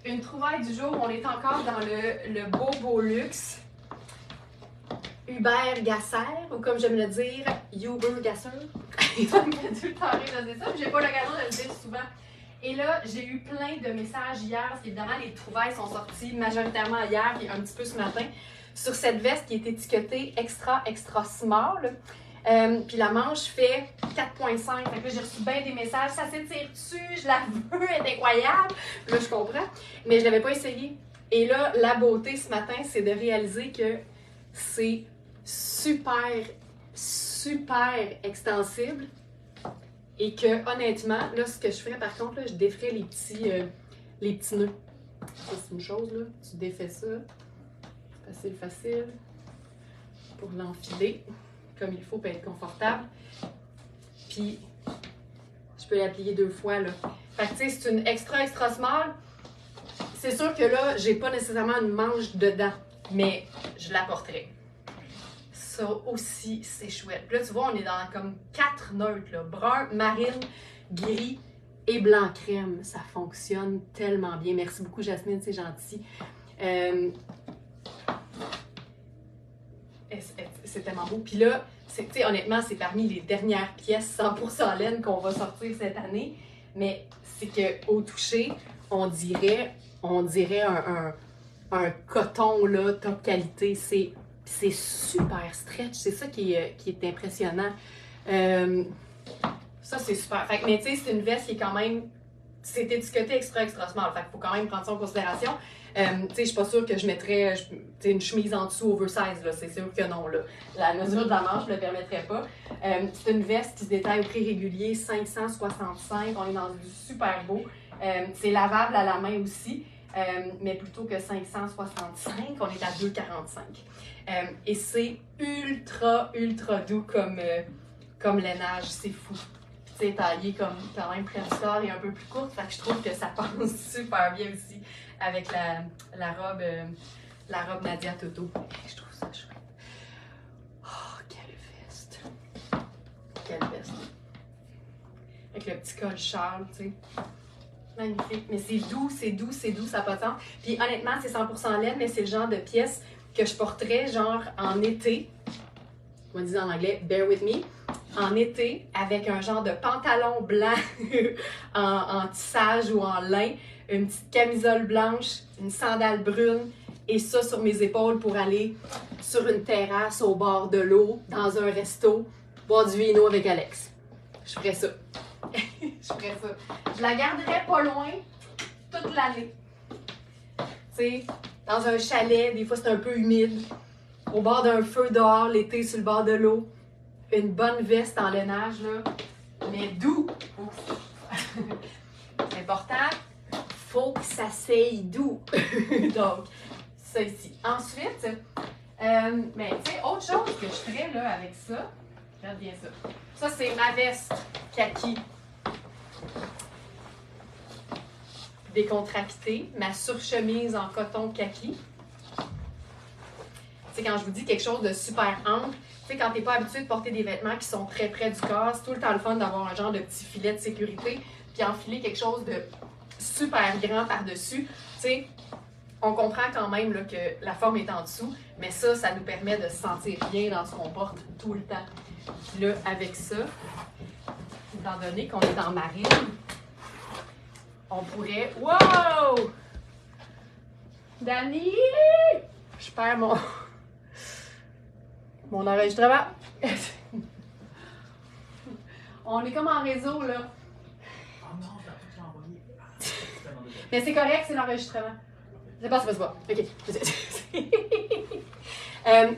Une trouvaille du jour, on est encore dans le beau luxe. Hubert Gasser, ou comme j'aime le dire, Huber Gasser. Il va me faire tout le temps rire de dire ça, mais j'ai pas l'occasion de le dire souvent. Et là, j'ai eu plein de messages hier, parce qu'évidemment, les trouvailles sont sorties majoritairement hier et un petit peu ce matin, sur cette veste qui est étiquetée extra small. Puis la manche fait 4,5. Fait que là, j'ai reçu bien des messages. Ça s'étire dessus, je la veux, elle est incroyable. Puis là, je comprends. Mais je ne l'avais pas essayé. Et là, la beauté ce matin, c'est de réaliser que c'est super extensible. Et que, honnêtement, là, ce que je ferais, par contre, là, je déferais les petits nœuds. Ça, c'est une chose, là. Tu défais ça. Facile. Pour l'enfiler comme il faut pour être confortable. Puis, je peux l'appliquer 2 fois, là. Fait que, tu sais, c'est une extra small. C'est sûr que là, j'ai pas nécessairement une manche dedans, mais je la porterai. Ça aussi, c'est chouette. Puis là, tu vois, on est dans comme 4 neutres, là. Brun, marine, gris et blanc crème. Ça fonctionne tellement bien. Merci beaucoup, Jasmine, c'est gentil. C'est tellement beau. Puis là, honnêtement, c'est parmi les dernières pièces 100% laine qu'on va sortir cette année. Mais c'est qu'au toucher, on dirait un coton là, top qualité. C'est super stretch. C'est ça qui est impressionnant. Ça, c'est super. Fait que, mais tu sais, c'est une veste qui est quand même... C'est étiqueté extra small. Fait qu'il faut quand même prendre ça en considération. Tu sais, je suis pas sûre que je mettrais une chemise en dessous oversize, là. C'est sûr que non, là. La mesure de la manche ne le permettrait pas. C'est une veste qui se détaille au prix régulier, 565. On est dans du super beau. C'est lavable à la main aussi, mais plutôt que 565, on est à 245. Et c'est ultra doux comme lainage. C'est fou. C'est taillé comme quand même pré-score et un peu plus courte, fait que je trouve que ça passe super bien aussi avec la robe Nadia Toto. Je trouve ça chouette. Oh, quelle veste! Quelle veste! Avec le petit col Charles, tu sais. Magnifique. Mais c'est doux, ça n'a pas de temps. Puis honnêtement, c'est 100% laine, mais c'est le genre de pièce que je porterais genre en été. On va dire en anglais, bear with me. En été, avec un genre de pantalon blanc en tissage ou en lin, une petite camisole blanche, une sandale brune, et ça sur mes épaules pour aller sur une terrasse au bord de l'eau, dans un resto, boire du vino avec Alex. Je ferais ça. Je la garderais pas loin toute l'année. Tu sais, dans un chalet, des fois c'est un peu humide, au bord d'un feu dehors, l'été sur le bord de l'eau. Une bonne veste en lainage, là, mais doux. C'est important, faut que ça s'aille doux. Donc, ça ici. Ensuite, mais tu sais, autre chose que je ferais là, avec ça, regarde bien ça. Ça, c'est ma veste kaki décontractée, ma surchemise en coton kaki. C'est quand je vous dis quelque chose de super ample. Tu sais, quand t'es pas habitué de porter des vêtements qui sont très près du corps, c'est tout le temps le fun d'avoir un genre de petit filet de sécurité, puis enfiler quelque chose de super grand par-dessus. Tu sais, on comprend quand même là, que la forme est en dessous, mais ça nous permet de se sentir bien dans ce qu'on porte tout le temps. Puis là, avec ça, étant donné qu'on est en marine, on pourrait... Wow! Dani! Je perds mon enregistrement. On est comme en réseau, là. Oh non, je l'ai pas envoyé. Mais c'est correct, c'est l'enregistrement. C'est pas. OK.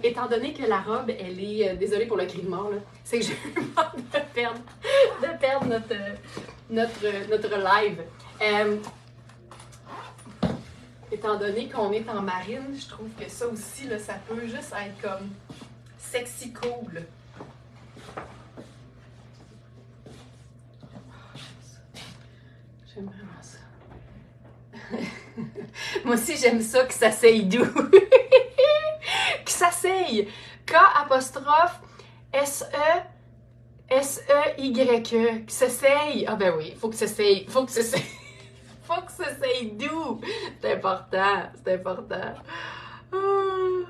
Étant donné que la robe, elle est... désolée pour le cri de mort, là. C'est que j'ai eu peur de perdre notre live. Étant donné qu'on est en marine, je trouve que ça aussi, là, ça peut juste être comme sexy cool. J'aime vraiment ça. Moi aussi, j'aime ça que ça s'aille doux. Que ça s'aille. K apostrophe S-E-S-E-Y-E. Que ça s'aille. Ah ben oui, faut que ça s'aille. Faut que ça s'aille. Faut que ça s'aille doux. C'est important. C'est important. Oh.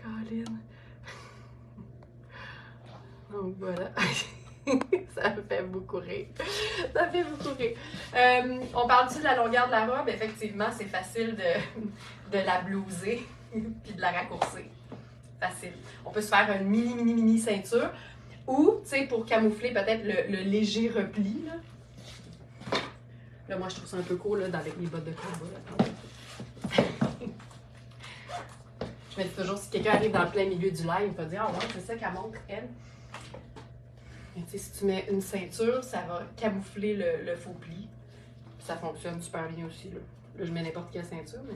Colin. Donc voilà. Ça me fait beaucoup rire. Ça me fait beaucoup rire. On parle-tu de la longueur de la robe? Effectivement, c'est facile de la blouser puis de la raccourcir. Facile. On peut se faire une mini ceinture ou, tu sais, pour camoufler peut-être le léger repli. Là, moi, je trouve ça un peu court là, avec mes bottes de combat. Je me dis toujours, si quelqu'un arrive dans le plein milieu du live, il va dire « Ah ouais, c'est ça qu'elle montre, elle. » Mais tu sais, si tu mets une ceinture, ça va camoufler le faux pli. Puis ça fonctionne super bien aussi. Là, je mets n'importe quelle ceinture, mais...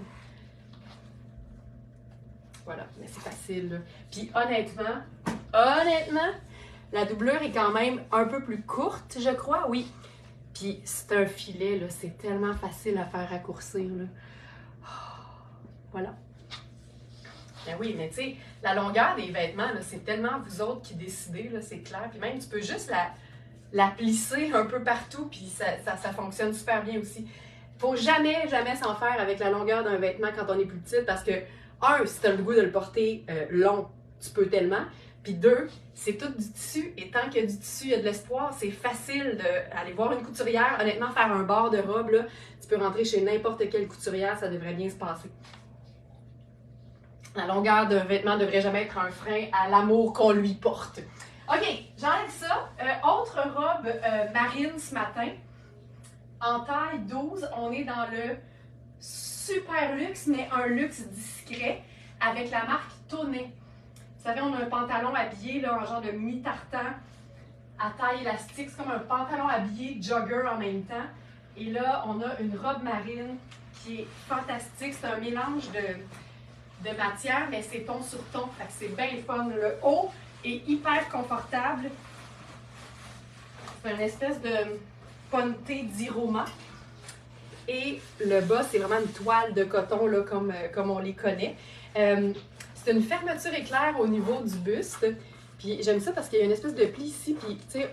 Voilà, mais c'est facile. Là. Puis honnêtement, la doublure est quand même un peu plus courte, je crois, oui. Puis c'est un filet, là, c'est tellement facile à faire raccourcir. Là. Voilà. Ben oui, mais tu sais, la longueur des vêtements, là, c'est tellement vous autres qui décidez, là, c'est clair. Puis même, tu peux juste la plisser un peu partout, puis ça fonctionne super bien aussi. Faut jamais s'en faire avec la longueur d'un vêtement quand on est plus petite, parce que, un, si tu as le goût de le porter long, tu peux tellement. Puis deux, c'est tout du tissu, et tant qu'il y a du tissu, il y a de l'espoir. C'est facile d'aller voir une couturière. Honnêtement, faire un bord de robe, là, tu peux rentrer chez n'importe quelle couturière, ça devrait bien se passer. La longueur d'un vêtement ne devrait jamais être un frein à l'amour qu'on lui porte. OK, j'enlève ça. Autre robe marine ce matin. En taille 12, on est dans le super luxe, mais un luxe discret avec la marque Tonnet. Vous savez, on a un pantalon habillé, là, un genre de mi-tartan à taille élastique. C'est comme un pantalon habillé jogger en même temps. Et là, on a une robe marine qui est fantastique. C'est un mélange de matière, mais c'est ton sur ton. Fait que c'est bien le fun. Le haut est hyper confortable. C'est une espèce de ponté d'Iroma. Et le bas, c'est vraiment une toile de coton, là, comme on les connaît. C'est une fermeture éclair au niveau du buste. Puis j'aime ça parce qu'il y a une espèce de pli ici. Puis, tu sais,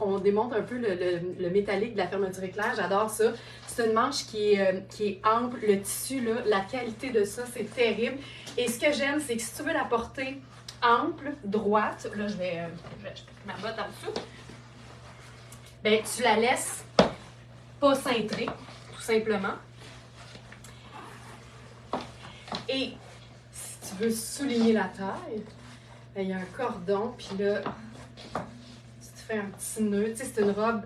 on démonte un peu le métallique de la fermeture éclair. J'adore ça. C'est une manche qui est ample. Le tissu, là, la qualité de ça, c'est terrible. Et ce que j'aime, c'est que si tu veux la porter ample, droite, là, je vais ma botte en dessous, ben tu la laisses pas cintrée, tout simplement. Et si tu veux souligner la taille, ben, il y a un cordon, puis là, tu fais un petit nœud. Tu sais, c'est une robe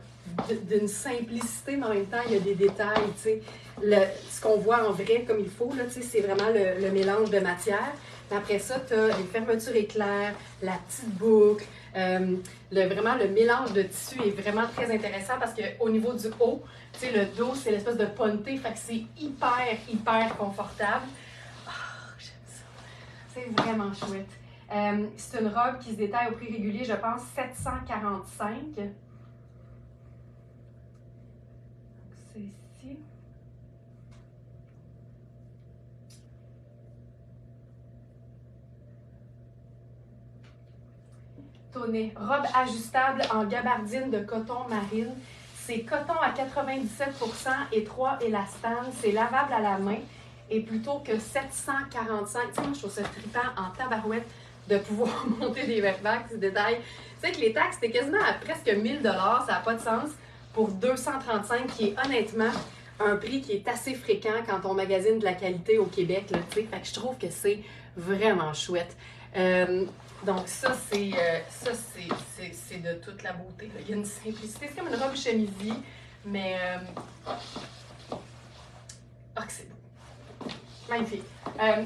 d'une simplicité, mais en même temps, il y a des détails, tu sais. Ce qu'on voit en vrai comme il faut, là, tu sais, c'est vraiment le mélange de matière. Puis après ça, tu as les fermetures éclairs, la petite boucle. Vraiment, le mélange de tissu est vraiment très intéressant parce qu'au niveau du haut, tu sais, le dos, c'est l'espèce de ponté, fait que c'est hyper confortable. Oh, j'aime ça. C'est vraiment chouette. C'est une robe qui se détaille au prix régulier, je pense, 745. C'est ici. tonnet. Robe ajustable en gabardine de coton marine. C'est coton à 97% et 3 élastanes. C'est lavable à la main. Et plutôt que 745, tu sais, moi, je trouve ça trippant en tabarouette de pouvoir monter des backpacks, ces détails. Tu sais que les taxes, c'était quasiment à presque 1000 $, ça n'a pas de sens, pour 235, qui est honnêtement un prix qui est assez fréquent quand on magasine de la qualité au Québec, là, tu sais. Fait que je trouve que c'est vraiment chouette. Donc ça, c'est de toute la beauté, là. Il y a une simplicité, c'est comme une robe chemisier, mais... Ah, que c'est beau! Magnifique.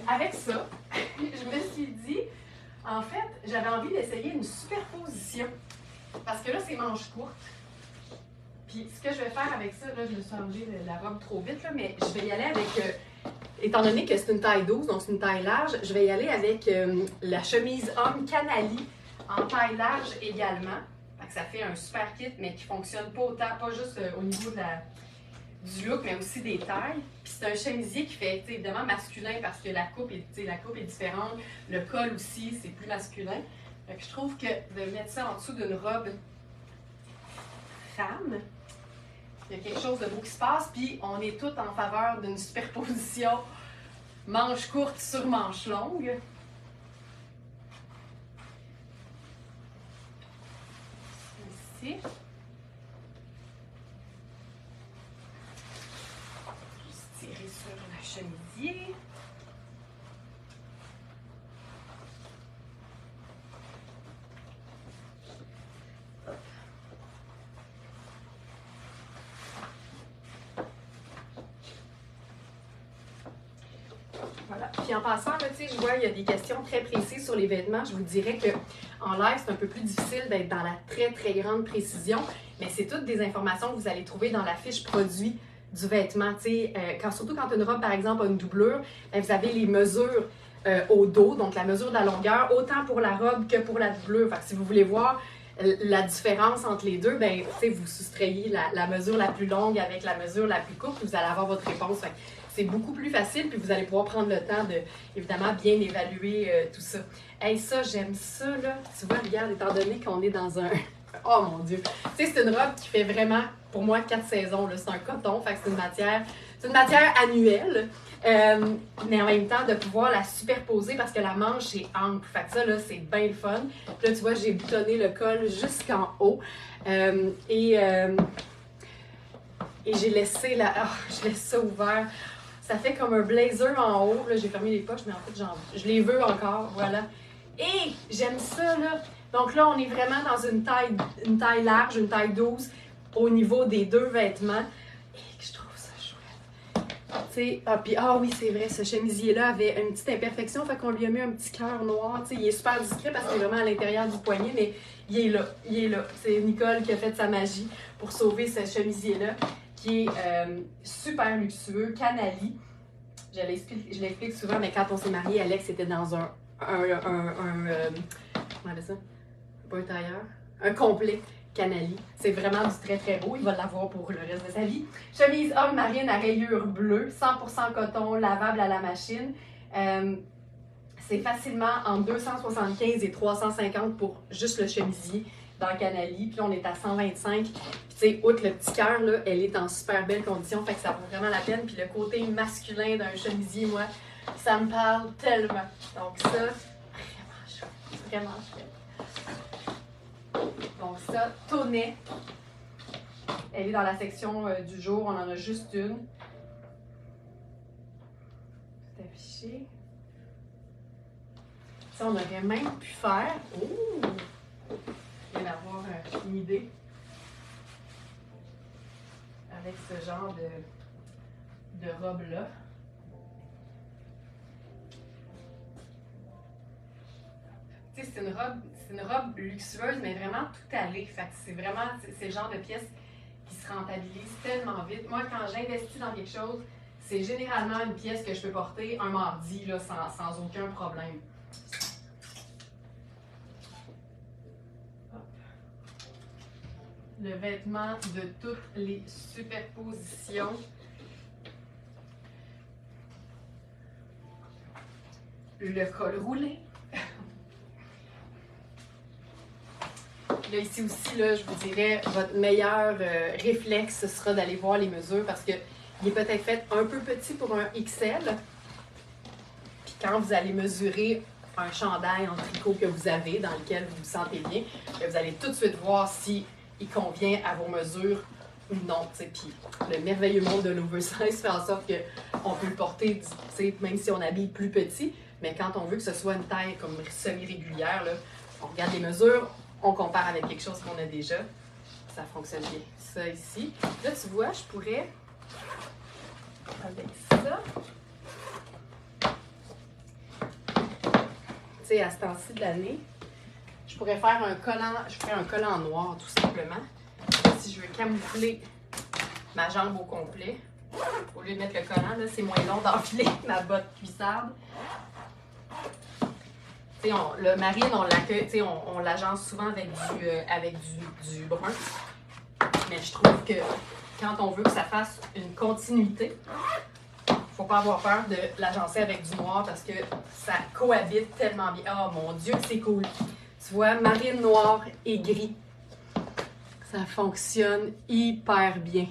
Avec ça, je me suis dit, en fait, j'avais envie d'essayer une superposition. Parce que là, c'est manches courtes. Puis ce que je vais faire avec ça, là, je me suis enlevée la robe trop vite, là, mais je vais y aller avec, étant donné que c'est une taille 12, donc c'est une taille large, je vais y aller avec la chemise homme Canali en taille large également. Fait que ça fait un super kit, mais qui fonctionne pas autant, pas juste au niveau du look, mais aussi des tailles. Puis c'est un chemisier qui fait évidemment masculin parce que la coupe est différente. Le col aussi, c'est plus masculin. Fait que je trouve que de mettre ça en dessous d'une robe femme, il y a quelque chose de beau qui se passe. Puis on est tous en faveur d'une superposition manche courte sur manche longue. Ici. Tirer sur le chemisier. Voilà. Puis en passant, là, je vois il y a des questions très précises sur les vêtements. Je vous dirais qu'en live, c'est un peu plus difficile d'être dans la très, très grande précision, mais c'est toutes des informations que vous allez trouver dans la fiche produit du vêtement. Surtout quand une robe, par exemple, a une doublure, bien, vous avez les mesures au dos, donc la mesure de la longueur, autant pour la robe que pour la doublure. Fait que si vous voulez voir la différence entre les deux, bien, vous soustrayez la mesure la plus longue avec la mesure la plus courte, vous allez avoir votre réponse. Fait que c'est beaucoup plus facile, puis vous allez pouvoir prendre le temps de, évidemment, bien évaluer tout ça. Hey, ça, j'aime ça, là. Tu vois, regarde, étant donné qu'on est dans un... Oh mon Dieu! Tu sais, c'est une robe qui fait vraiment, pour moi, 4 saisons. C'est un coton, fait que c'est une matière annuelle. Mais en même temps, de pouvoir la superposer parce que la manche est ample. Fait que ça, là, c'est bien le fun. Puis là, tu vois, j'ai boutonné le col jusqu'en haut. Et j'ai laissé je laisse ça ouvert. Ça fait comme un blazer en haut. Là, j'ai fermé les poches, mais en fait, je les veux encore. Voilà. Et j'aime ça, là. Donc là, on est vraiment dans une taille large, une taille 12 au niveau des deux vêtements. Et je trouve ça chouette. Oui, c'est vrai, ce chemisier-là avait une petite imperfection, fait qu'on lui a mis un petit cœur noir. Il est super discret parce qu'il est vraiment à l'intérieur du poignet, mais il est là. C'est Nicole qui a fait sa magie pour sauver ce chemisier-là, qui est super luxueux, Canali. Je l'explique souvent, mais quand on s'est mariés, Alex était dans comment on appelle ça? Pas un tailleur. Un complet Canali. C'est vraiment du très très beau. Il va l'avoir pour le reste de sa vie. Chemise homme marine à rayures bleues, 100% coton, lavable à la machine. C'est facilement entre 275 et 350 pour juste le chemisier dans Canali. Puis là, on est à 125. Puis tu sais, outre le petit cœur, là, elle est en super belle condition. Fait que ça vaut vraiment la peine. Puis le côté masculin d'un chemisier, moi, ça me parle tellement. Donc ça, vraiment chouette. Vraiment chouette. Donc ça, tonnet. Elle est dans la section du jour. On en a juste une. C'est affiché. Ça, on aurait même pu faire... Oh! Je viens d'avoir une idée. Avec ce genre de robe-là. Tu sais, c'est une robe luxueuse, mais vraiment tout allé. Fait que c'est vraiment, c'est le genre de pièce qui se rentabilise tellement vite. Moi, quand j'investis dans quelque chose, c'est généralement une pièce que je peux porter un mardi là, sans aucun problème. Le vêtement de toutes les superpositions. Le col roulé. Là, ici aussi, là, je vous dirais, votre meilleur réflexe, ce sera d'aller voir les mesures parce qu'il est peut-être fait un peu petit pour un XL. Puis quand vous allez mesurer un chandail en tricot que vous avez, dans lequel vous vous sentez bien, vous allez tout de suite voir si il convient à vos mesures ou non. Puis le merveilleux monde de l'oversize fait en sorte qu'on peut le porter, même si on habille plus petit, mais quand on veut que ce soit une taille comme semi-régulière, là, on regarde les mesures, on compare avec quelque chose qu'on a déjà, ça fonctionne bien. Ça ici. Là, tu vois, je pourrais, avec ça, tu sais, à ce temps-ci de l'année, je pourrais faire un collant, je ferais un collant noir tout simplement. Si je veux camoufler ma jambe au complet, au lieu de mettre le collant, là, c'est moins long d'enfiler ma botte cuissarde. T'sais, le marine, on l'agence souvent avec du brun. Mais je trouve que quand on veut que ça fasse une continuité, faut pas avoir peur de l'agencer avec du noir parce que ça cohabite tellement bien. Oh mon Dieu, c'est cool! Tu vois, marine noire et gris. Ça fonctionne hyper bien.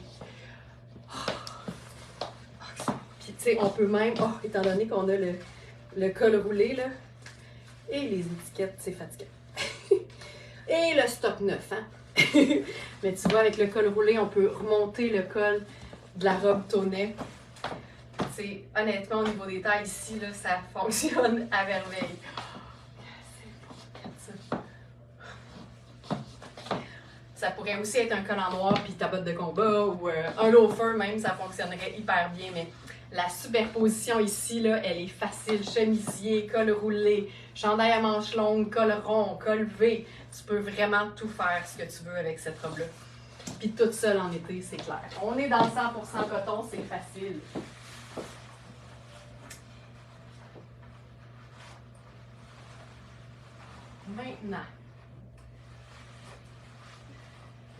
Puis tu sais, on peut même, étant donné qu'on a le col roulé, là, et les étiquettes, c'est fatigant. Et le stock neuf, hein? Mais tu vois, avec le col roulé, on peut remonter le col de la robe tonnet. C'est honnêtement, au niveau des tailles ici, là, ça fonctionne à merveille. Ça pourrait aussi être un collant noir puis ta botte de combat ou un loafer même, ça fonctionnerait hyper bien. Mais la superposition ici, là, elle est facile. Chemisier, col roulé, chandail à manches longues, col rond, col V. Tu peux vraiment tout faire ce que tu veux avec cette robe-là. Puis toute seule en été, c'est clair. On est dans le 100% coton, c'est facile. Maintenant,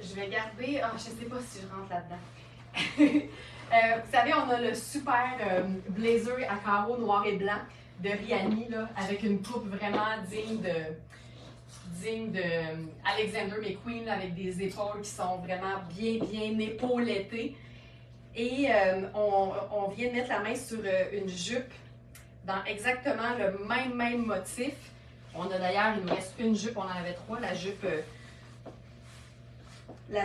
je vais garder... je ne sais pas si je rentre là-dedans. Vous savez, on a le super blazer à carreaux noir et blanc de Rihanni, là, avec une coupe vraiment digne de Alexander McQueen, là, avec des épaules qui sont vraiment bien épaulettées. Et on vient de mettre la main sur une jupe dans exactement le même motif. On a d'ailleurs, il nous reste une jupe, on en avait 3, la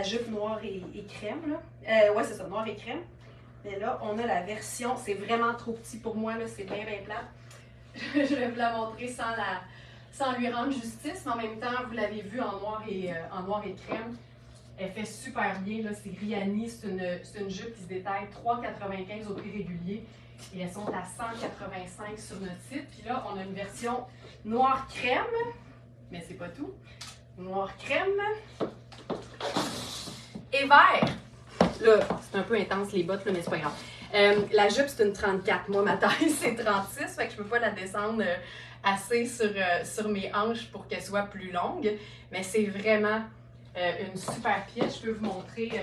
jupe noire et crème. Là. Ouais, c'est ça, noir et crème. Mais là, on a la version, c'est vraiment trop petit pour moi, là, c'est bien plat. Je vais vous la montrer sans lui rendre justice, mais en même temps, vous l'avez vu en noir et crème. Elle fait super bien, là, c'est Rihanni, c'est une jupe qui se détaille 3,95 au prix régulier. Et elles sont à 185 sur notre site. Puis là, on a une version noir crème, mais c'est pas tout. Noir crème et vert. Là, c'est un peu intense les bottes, là, mais c'est pas grave. La jupe, c'est une 34. Moi, ma taille, c'est 36, fait que je peux pas la descendre assez sur mes hanches pour qu'elle soit plus longue. Mais c'est vraiment une super pièce. Je peux vous montrer.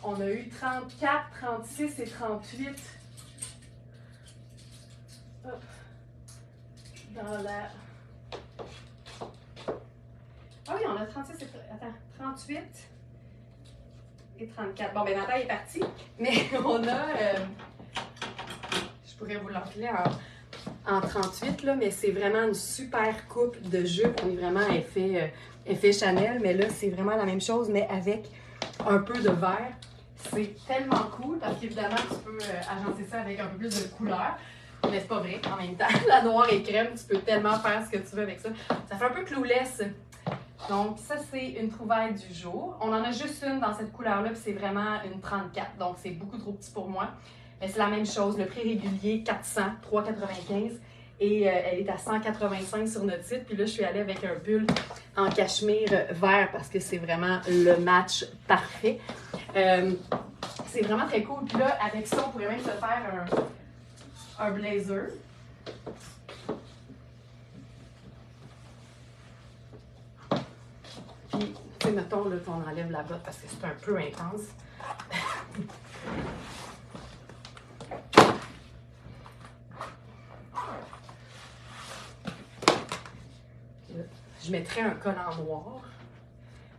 On a eu 34, 36 et 38. Hop. Dans la... Ah oui, on a 36 et... Attends, 38 et 34. Bon, ben ma taille est partie, mais on a... je pourrais vous l'enfiler en 38, là, mais c'est vraiment une super coupe de jupe. On est vraiment effet Chanel, mais là, c'est vraiment la même chose, mais avec un peu de vert. C'est tellement cool parce qu'évidemment, tu peux agencer ça avec un peu plus de couleur. Mais c'est pas vrai, en même temps. La noire et crème, tu peux tellement faire ce que tu veux avec ça. Ça fait un peu clouless. Donc, ça, c'est une trouvaille du jour. On en a juste une dans cette couleur-là, puis c'est vraiment une 34. Donc, c'est beaucoup trop petit pour moi. Mais c'est la même chose. Le prix régulier, 400, 3,95. Et elle est à 185 sur notre site. Puis là, je suis allée avec un pull en cachemire vert parce que c'est vraiment le match parfait. C'est vraiment très cool. Puis là, avec ça, on pourrait même se faire un blazer. Puis, tu sais, mettons, là, on enlève la botte parce que c'est un peu intense. Je mettrais un collant noir.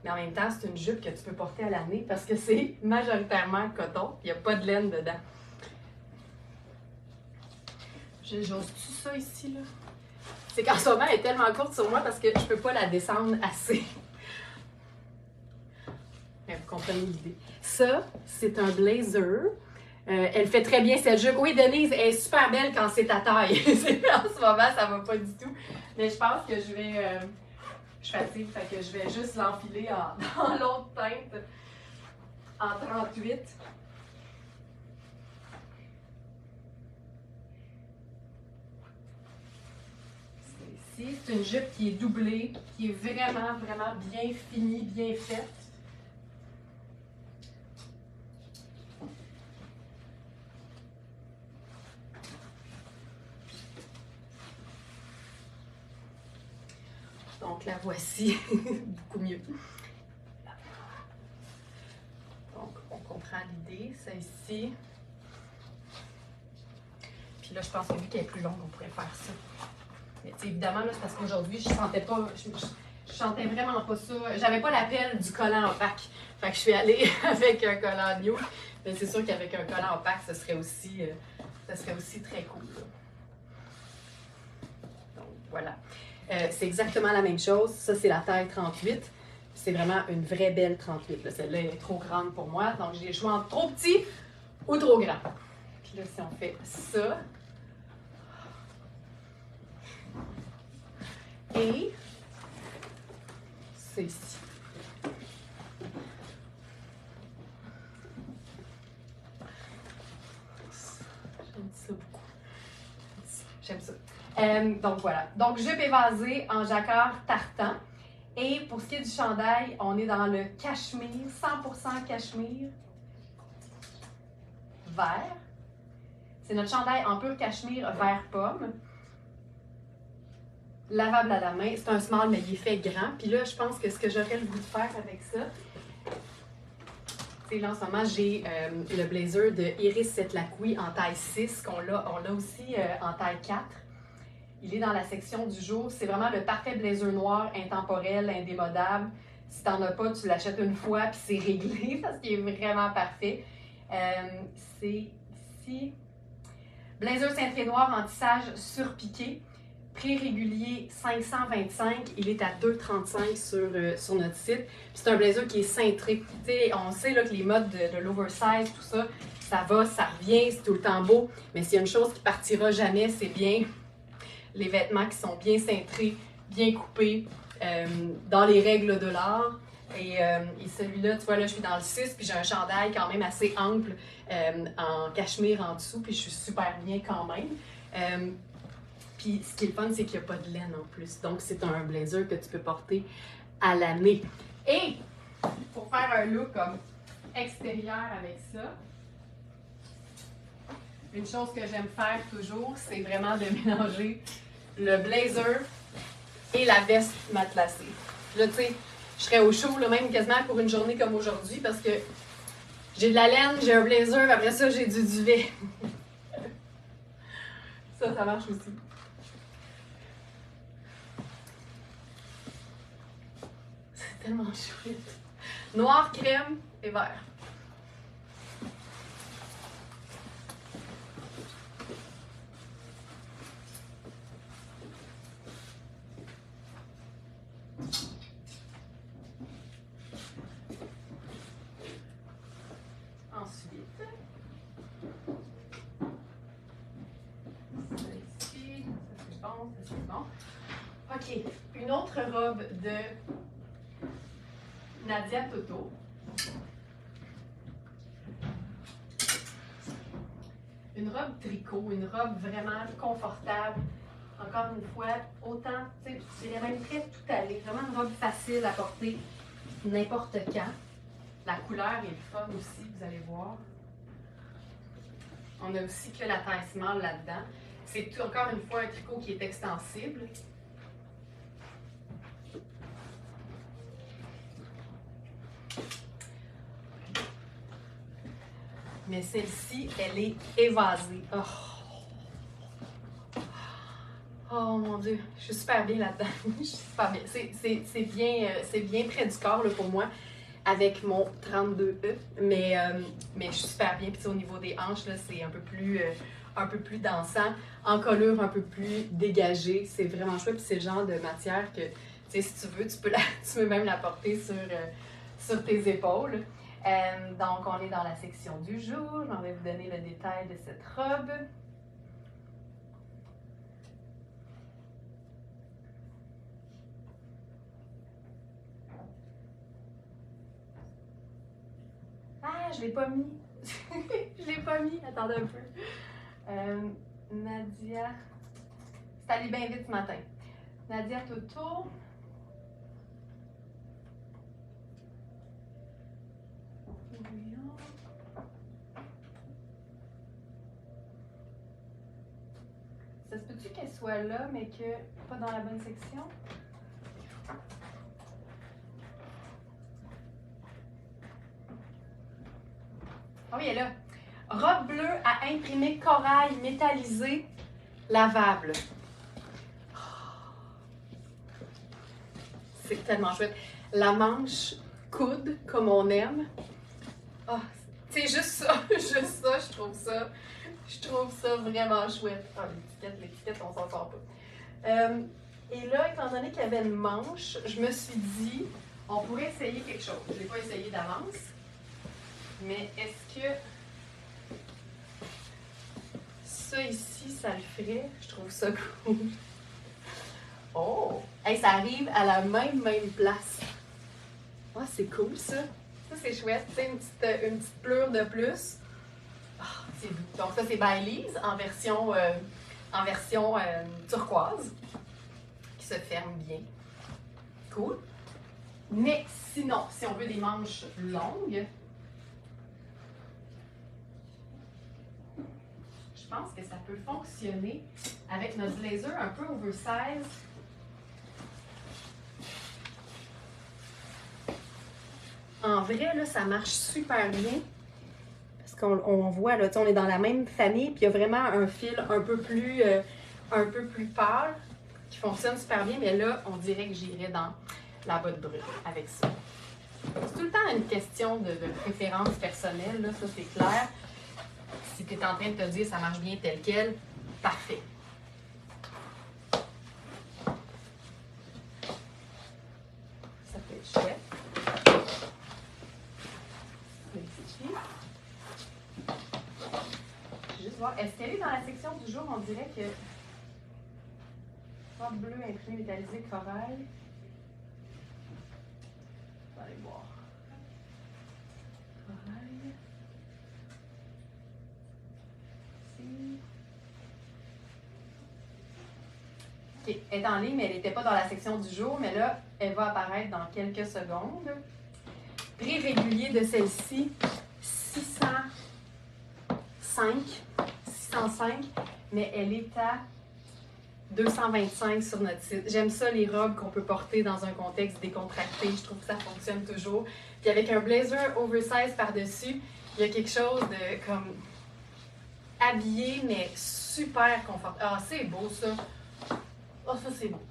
mais en même temps, c'est une jupe que tu peux porter à l'année parce que c'est majoritairement coton, il n'y a pas de laine dedans. J'ose-tu ça ici, là? C'est qu'en ce moment, elle est tellement courte sur moi parce que je peux pas la descendre assez. Mais vous comprenez l'idée. Ça, c'est un blazer. Elle fait très bien cette jupe. Oui, Denise, elle est super belle quand c'est ta taille. En ce moment, ça va pas du tout. Mais je pense que je vais... je suis fatiguée, fait que je vais juste l'enfiler dans l'autre teinte en 38. C'est une jupe qui est doublée, qui est vraiment, vraiment bien finie, bien faite. Donc la voici, beaucoup mieux. Donc on comprend l'idée, ça ici. Puis là, je pense que vu qu'elle est plus longue, on pourrait faire ça. Mais évidemment, là, c'est parce qu'aujourd'hui, je sentais pas, je sentais vraiment pas ça. J'avais pas l'appel du collant opaque. Fait que je suis allée avec un collant new. Mais c'est sûr qu'avec un collant opaque, ce serait aussi très cool. Là. Donc voilà. C'est exactement la même chose. Ça, c'est la taille 38. C'est vraiment une vraie belle 38. Celle-là est trop grande pour moi. Donc, j'ai le choix entre trop petit ou trop grand. Puis là, si on fait ça. Et c'est ici. J'aime ça beaucoup. J'aime ça. Donc voilà. Donc jupe évasée en jacquard tartan. Et pour ce qui est du chandail, on est dans le cachemire, 100% cachemire vert. C'est notre chandail en pur cachemire vert pomme. Lavable à la main. C'est un small, mais il est fait grand. Puis là, je pense que ce que j'aurais le goût de faire avec ça, c'est là en ce moment, j'ai le blazer de Iris Setlaqui en taille 6, on l'a aussi en taille 4. Il est dans la section du jour. C'est vraiment le parfait blazer noir, intemporel, indémodable. Si t'en as pas, tu l'achètes une fois, puis c'est réglé, parce qu'il est vraiment parfait. C'est ici. Blazer cintré noir en tissage surpiqué. Prix régulier 525, il est à 2,35 sur notre site. C'est un blazer qui est cintré. T'sais, on sait là, que les modes de l'oversize, tout ça, ça va, ça revient, c'est tout le temps beau. Mais s'il y a une chose qui partira jamais, c'est bien les vêtements qui sont bien cintrés, bien coupés, dans les règles de l'art. Et celui-là, tu vois, là, je suis dans le 6, puis j'ai un chandail quand même assez ample en cachemire en dessous, puis je suis super bien quand même. Puis ce qui est le fun, c'est qu'il n'y a pas de laine en plus. Donc, c'est un blazer que tu peux porter à l'année. Et pour faire un look comme extérieur avec ça, une chose que j'aime faire toujours, c'est vraiment de mélanger le blazer et la veste matelassée. Là, tu sais, je serais au chaud, là, même quasiment pour une journée comme aujourd'hui, parce que j'ai de la laine, j'ai un blazer, après ça, j'ai du duvet. Ça marche aussi. C'est tellement chouette. Noir, crème et vert. Ensuite, ça ici, ça c'est bon, ça c'est bon. OK, une autre robe de Nadia Toto. Une robe tricot, une robe vraiment confortable. Encore une fois, autant, tu sais, je dirais même très tout allé. Vraiment une robe facile à porter n'importe quand. La couleur est le fun aussi, vous allez voir. On a aussi que la taille small là-dedans. C'est encore une fois un tricot qui est extensible. Mais celle-ci, elle est évasée. Oh. Oh mon Dieu, je suis super bien là-dedans. Je suis super bien. C'est bien près du corps là, pour moi, avec mon 32E, mais je suis super bien. Puis au niveau des hanches, là, c'est un peu plus dansant, en colure un peu plus dégagée. C'est vraiment chouette. Puis c'est le genre de matière que, tu sais, si tu veux, tu peux même la porter sur tes épaules. Donc, on est dans la section du jour. Je vais vous donner le détail de cette robe. Ah, je l'ai pas mis. Je l'ai pas mis. Attendez un peu. Nadia. C'est allé bien vite ce matin. Nadia Toto. Ça se peut-tu qu'elle soit là, mais que pas dans la bonne section? Ah oui, elle est là. Robe bleue à imprimer corail métallisé lavable. C'est tellement chouette. La manche coude, comme on aime. Oh, c'est juste ça, je trouve ça vraiment chouette. Ah, l'étiquette, on s'en sort pas. Et là, étant donné qu'il y avait une manche, je me suis dit, on pourrait essayer quelque chose. Je ne l'ai pas essayé d'avance, mais est-ce que ça ici, ça le ferait? Je trouve ça cool. Oh! Hey, ça arrive à la même place. Ah, c'est cool ça. Ça, c'est chouette. Tu sais, une petite pleure de plus. Ah, c'est doux. Donc, ça, c'est Baileys en version turquoise qui se ferme bien. Cool. Mais sinon, si on veut des manches longues, je pense que ça peut fonctionner avec notre blazer un peu oversize. En vrai, là, ça marche super bien. Parce qu'on voit, là, on est dans la même famille, puis il y a vraiment un fil un peu plus pâle qui fonctionne super bien. Mais là, on dirait que j'irais dans la botte brune avec ça. C'est tout le temps une question de préférence personnelle, là, ça c'est clair. Si tu es en train de te dire ça marche bien tel quel, parfait. Ça peut être chouette. Juste voir, est-ce qu'elle est dans la section du jour? On dirait que robe bleue imprimée métallisée corail. On va aller voir. Corail. Ici. OK, elle est en ligne, mais elle n'était pas dans la section du jour, mais là, elle va apparaître dans quelques secondes. Prix régulier de celle-ci, 605, mais elle est à 225 sur notre site. J'aime ça, les robes qu'on peut porter dans un contexte décontracté. Je trouve que ça fonctionne toujours. Puis avec un blazer oversize par-dessus, il y a quelque chose de comme habillé, mais super confortable. Ah, c'est beau ça. Oh, ça c'est beau.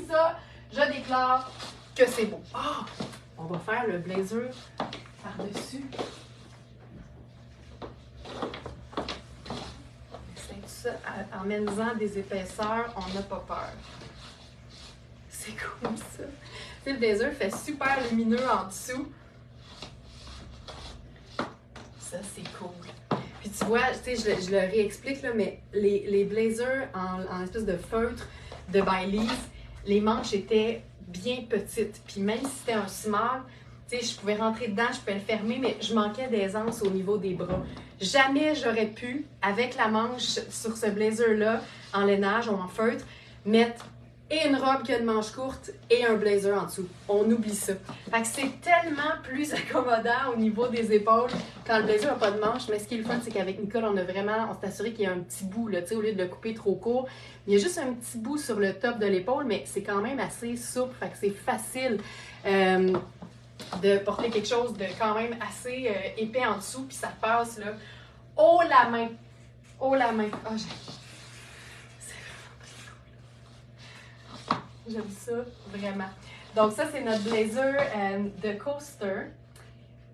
Ça, je déclare que c'est beau. Ah! On va faire le blazer par-dessus. Ça, en mettant des épaisseurs, on n'a pas peur. C'est cool ça. Tu sais, le blazer fait super lumineux en dessous. Ça, c'est cool. Puis tu vois, tu sais, je le réexplique, là, mais les blazers en espèce de feutre de Baileys, les manches étaient bien petites. Puis même si c'était un small, tu sais, je pouvais rentrer dedans, je pouvais le fermer, mais je manquais d'aisance au niveau des bras. Jamais j'aurais pu, avec la manche sur ce blazer-là, en lainage ou en feutre, mettre et une robe qui a une manche courte et un blazer en dessous. On oublie ça. Fait que c'est tellement plus accommodant au niveau des épaules quand le blazer n'a pas de manche. Mais ce qui est le fun, c'est qu'avec Nicole, on s'est assuré qu'il y a un petit bout, là, au lieu de le couper trop court. Il y a juste un petit bout sur le top de l'épaule, mais c'est quand même assez souple. Fait que c'est facile de porter quelque chose de quand même assez épais en dessous, puis ça passe là, haut la main. Haut la main. Oh, J'aime ça vraiment. Donc ça, c'est notre blazer de Coaster.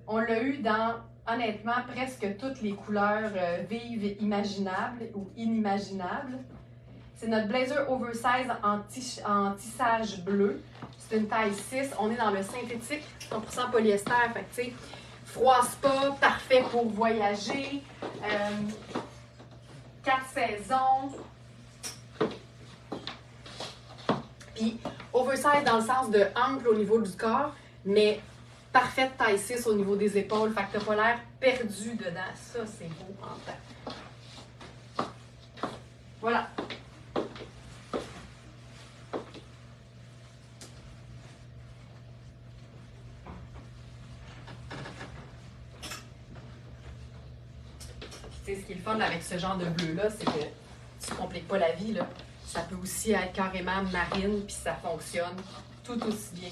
On l'a eu dans, honnêtement, presque toutes les couleurs vives imaginables ou inimaginables. C'est notre blazer oversize en tissage bleu. C'est une taille 6. On est dans le synthétique, 100% polyester. Fait que, tu sais, froisse pas, parfait pour voyager. 4 saisons. Puis, oversize dans le sens de ample au niveau du corps, mais parfaite taille 6 au niveau des épaules. Fait que t'as pas l'air perdu dedans. Ça, c'est beau en temps. Voilà. Tu sais, ce qui est le fun avec ce genre de bleu-là, c'est que tu ne compliques pas la vie, là. Ça peut aussi être carrément marine, puis ça fonctionne tout aussi bien.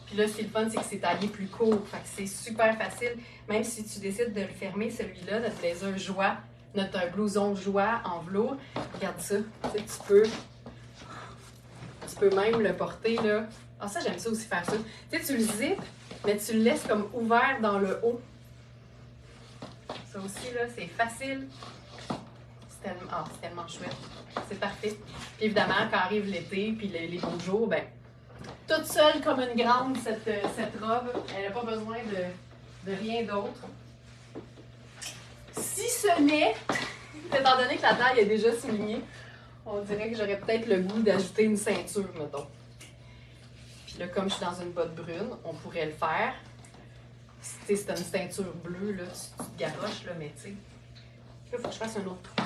Puis là, ce qui est le fun, c'est que c'est taillé plus court. Fait que c'est super facile. Même si tu décides de le fermer, celui-là, notre blazer joie, notre blouson joie en velours, regarde ça. Tu sais, tu peux même le porter, là. Ah, ça, j'aime ça aussi faire ça. Tu sais, tu le zippes, mais tu le laisses comme ouvert dans le haut. Ça aussi, là, c'est facile. C'est tellement chouette. C'est parfait. Puis évidemment, quand arrive l'été, puis les beaux jours, ben toute seule comme une grande, cette robe, elle n'a pas besoin de rien d'autre. Si ce n'est, étant donné que la taille est déjà soulignée, on dirait que j'aurais peut-être le goût d'ajouter une ceinture, mettons. Puis là, comme je suis dans une botte brune, on pourrait le faire. Tu sais, c'est une ceinture bleue, là, tu te garoches, là, mais tu sais. Là, il faut que je fasse un autre trou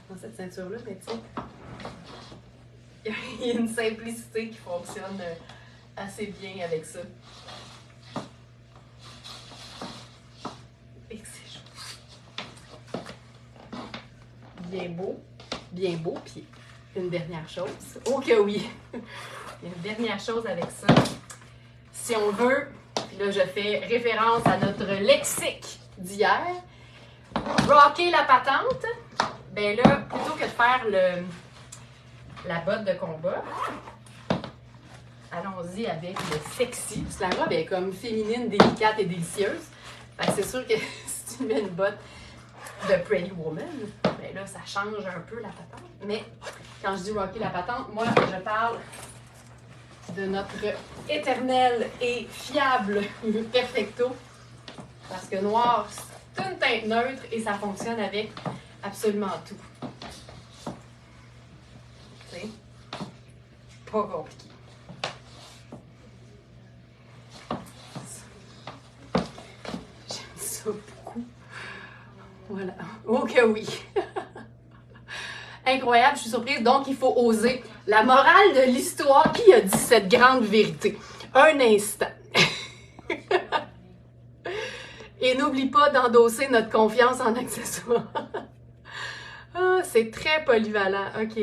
dans cette ceinture-là, mais tu sais. Il y a une simplicité qui fonctionne assez bien avec ça. Et c'est chaud. Bien beau, puis une dernière chose. Oh que oui! Il y a une dernière chose avec ça. Si on veut, puis là je fais référence à notre lexique d'hier, rocker la patente, ben là, plutôt que de faire la botte de combat, allons-y avec le sexy. Parce que la robe est comme féminine, délicate et délicieuse. Fait que c'est sûr que si tu mets une botte de Pretty Woman, ben là, ça change un peu la patente. Mais quand je dis rocker la patente, moi, je parle de notre éternel et fiable Perfecto. Parce que noir, c'est une teinte neutre et ça fonctionne avec absolument tout. C'est pas compliqué. J'aime ça beaucoup. Voilà. Oh que oui! Incroyable, je suis surprise. Donc, il faut oser. La morale de l'histoire, qui a dit cette grande vérité? Un instant. Et n'oublie pas d'endosser notre confiance en accessoires. Ah, c'est très polyvalent. OK.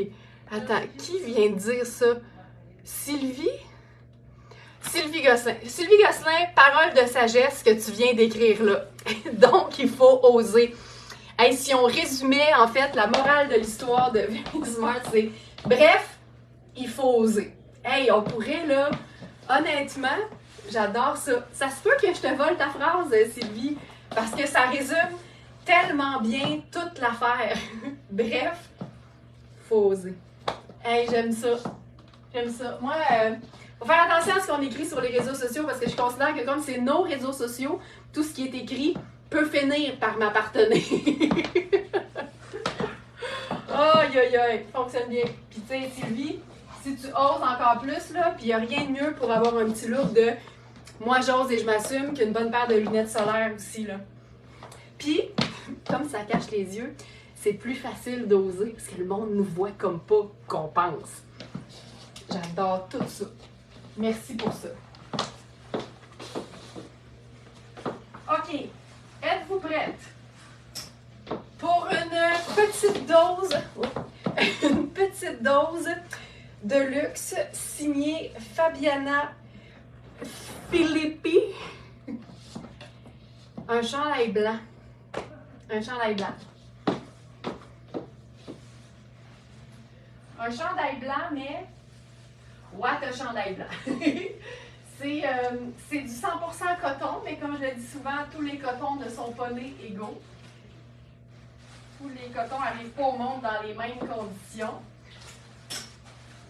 Attends, qui vient de dire ça? Sylvie? Sylvie Gosselin. Sylvie Gosselin, parole de sagesse que tu viens d'écrire là. Donc, il faut oser. Hey, si on résumait, en fait, la morale de l'histoire de Very Smart, c'est bref, il faut oser. Hey, on pourrait, là, honnêtement, j'adore ça. Ça se peut que je te vole ta phrase, Sylvie, parce que ça résume tellement bien toute l'affaire. Bref, faut oser. Hey, j'aime ça. J'aime ça. Moi, faut faire attention à ce qu'on écrit sur les réseaux sociaux parce que je considère que comme c'est nos réseaux sociaux, tout ce qui est écrit peut finir par m'appartenir. Aïe, aïe, aïe, fonctionne bien. Puis tu sais, Sylvie, si tu oses encore plus, là, puis il n'y a rien de mieux pour avoir un petit look de moi j'ose et je m'assume qu'une bonne paire de lunettes solaires aussi, là. Puis, comme ça cache les yeux, c'est plus facile d'oser parce que le monde nous voit comme pas qu'on pense. J'adore tout ça. Merci pour ça. OK. Êtes-vous prête pour une petite dose de luxe signée Fabiana Filippi? Un chandail blanc. Un chandail blanc. Un chandail blanc, mais What a chandail blanc! C'est du 100% coton, mais comme je le dis souvent, tous les cotons ne sont pas nés égaux. Tous les cotons n'arrivent pas au monde dans les mêmes conditions.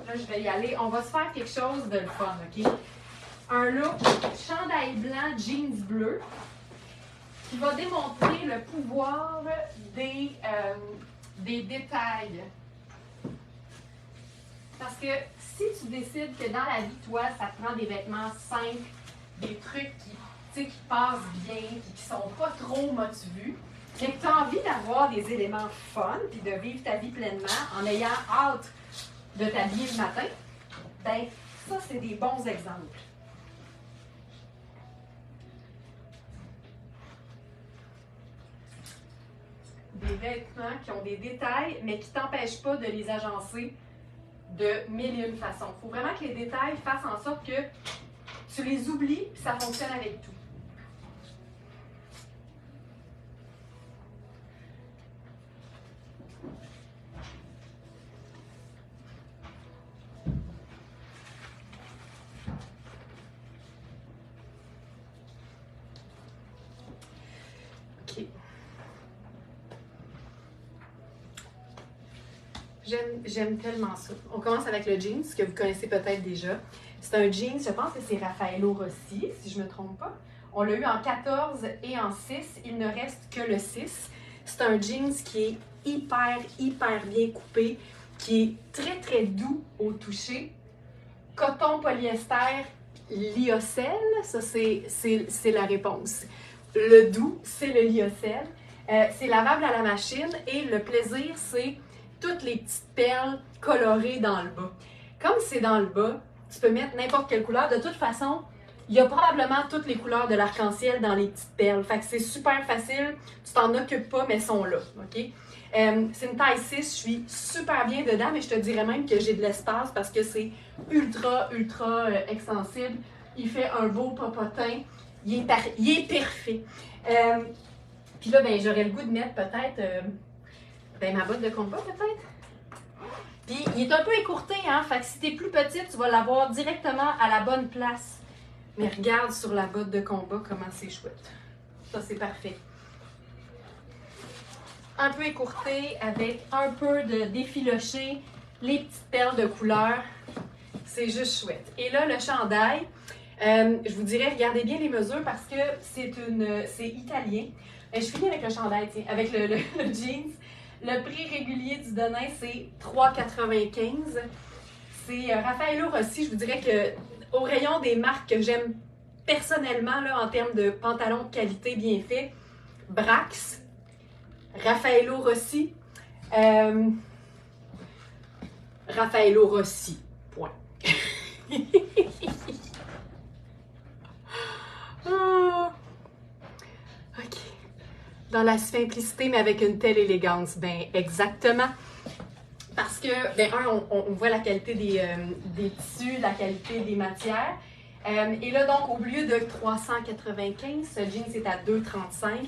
Là, je vais y aller. On va se faire quelque chose de le fun, OK? Un look chandail blanc, jeans bleu, qui va démontrer le pouvoir des détails. Parce que si tu décides que dans la vie, toi, ça te prend des vêtements simples, des trucs qui passent bien, qui ne sont pas trop motivus, mais que tu as envie d'avoir des éléments fun puis de vivre ta vie pleinement en ayant hâte de t'habiller le matin, ben ça, c'est des bons exemples. Des vêtements qui ont des détails, mais qui ne t'empêchent pas de les agencer de mille et une façons. Il faut vraiment que les détails fassent en sorte que tu les oublies et ça fonctionne avec tout. OK. J'aime tellement ça. On commence avec le jeans, que vous connaissez peut-être déjà. C'est un jeans, je pense que c'est Raffaello Rossi, si je ne me trompe pas. On l'a eu en 14 et en 6. Il ne reste que le 6. C'est un jeans qui est hyper bien coupé, qui est très, très doux au toucher. Coton, polyester, lyocell, ça c'est la réponse. Le doux, c'est le lyocell. C'est lavable à la machine et le plaisir, c'est toutes les petites perles colorées dans le bas. Comme c'est dans le bas, tu peux mettre n'importe quelle couleur. De toute façon, il y a probablement toutes les couleurs de l'arc-en-ciel dans les petites perles. Fait que c'est super facile. Tu t'en occupes pas, mais elles sont là. OK? C'est une taille 6. Je suis super bien dedans, mais je te dirais même que j'ai de l'espace parce que c'est ultra extensible. Il fait un beau popotin. Il est parfait. Puis là, ben, j'aurais le goût de mettre peut-être ma botte de combat, peut-être. Puis, il est un peu écourté, hein? Fait que si t'es plus petite, tu vas l'avoir directement à la bonne place. Mais regarde sur la botte de combat comment c'est chouette. Ça, c'est parfait. Un peu écourté avec un peu de défiloché, les petites perles de couleur. C'est juste chouette. Et là, le chandail, je vous dirais, regardez bien les mesures parce que c'est italien. Je finis avec le chandail, tiens, avec le jeans. Le prix régulier du Denain, c'est 3,95 $. C'est Raffaello Rossi. Je vous dirais que au rayon des marques que j'aime personnellement, là, en termes de pantalons de qualité bien fait, Brax, Raffaello Rossi, Raffaello Rossi, point. OK. Dans la simplicité, mais avec une telle élégance. Ben, exactement. Parce que, ben, on voit la qualité des tissus, la qualité des matières. Et là, donc, au lieu de 395, ce jeans est à 2,35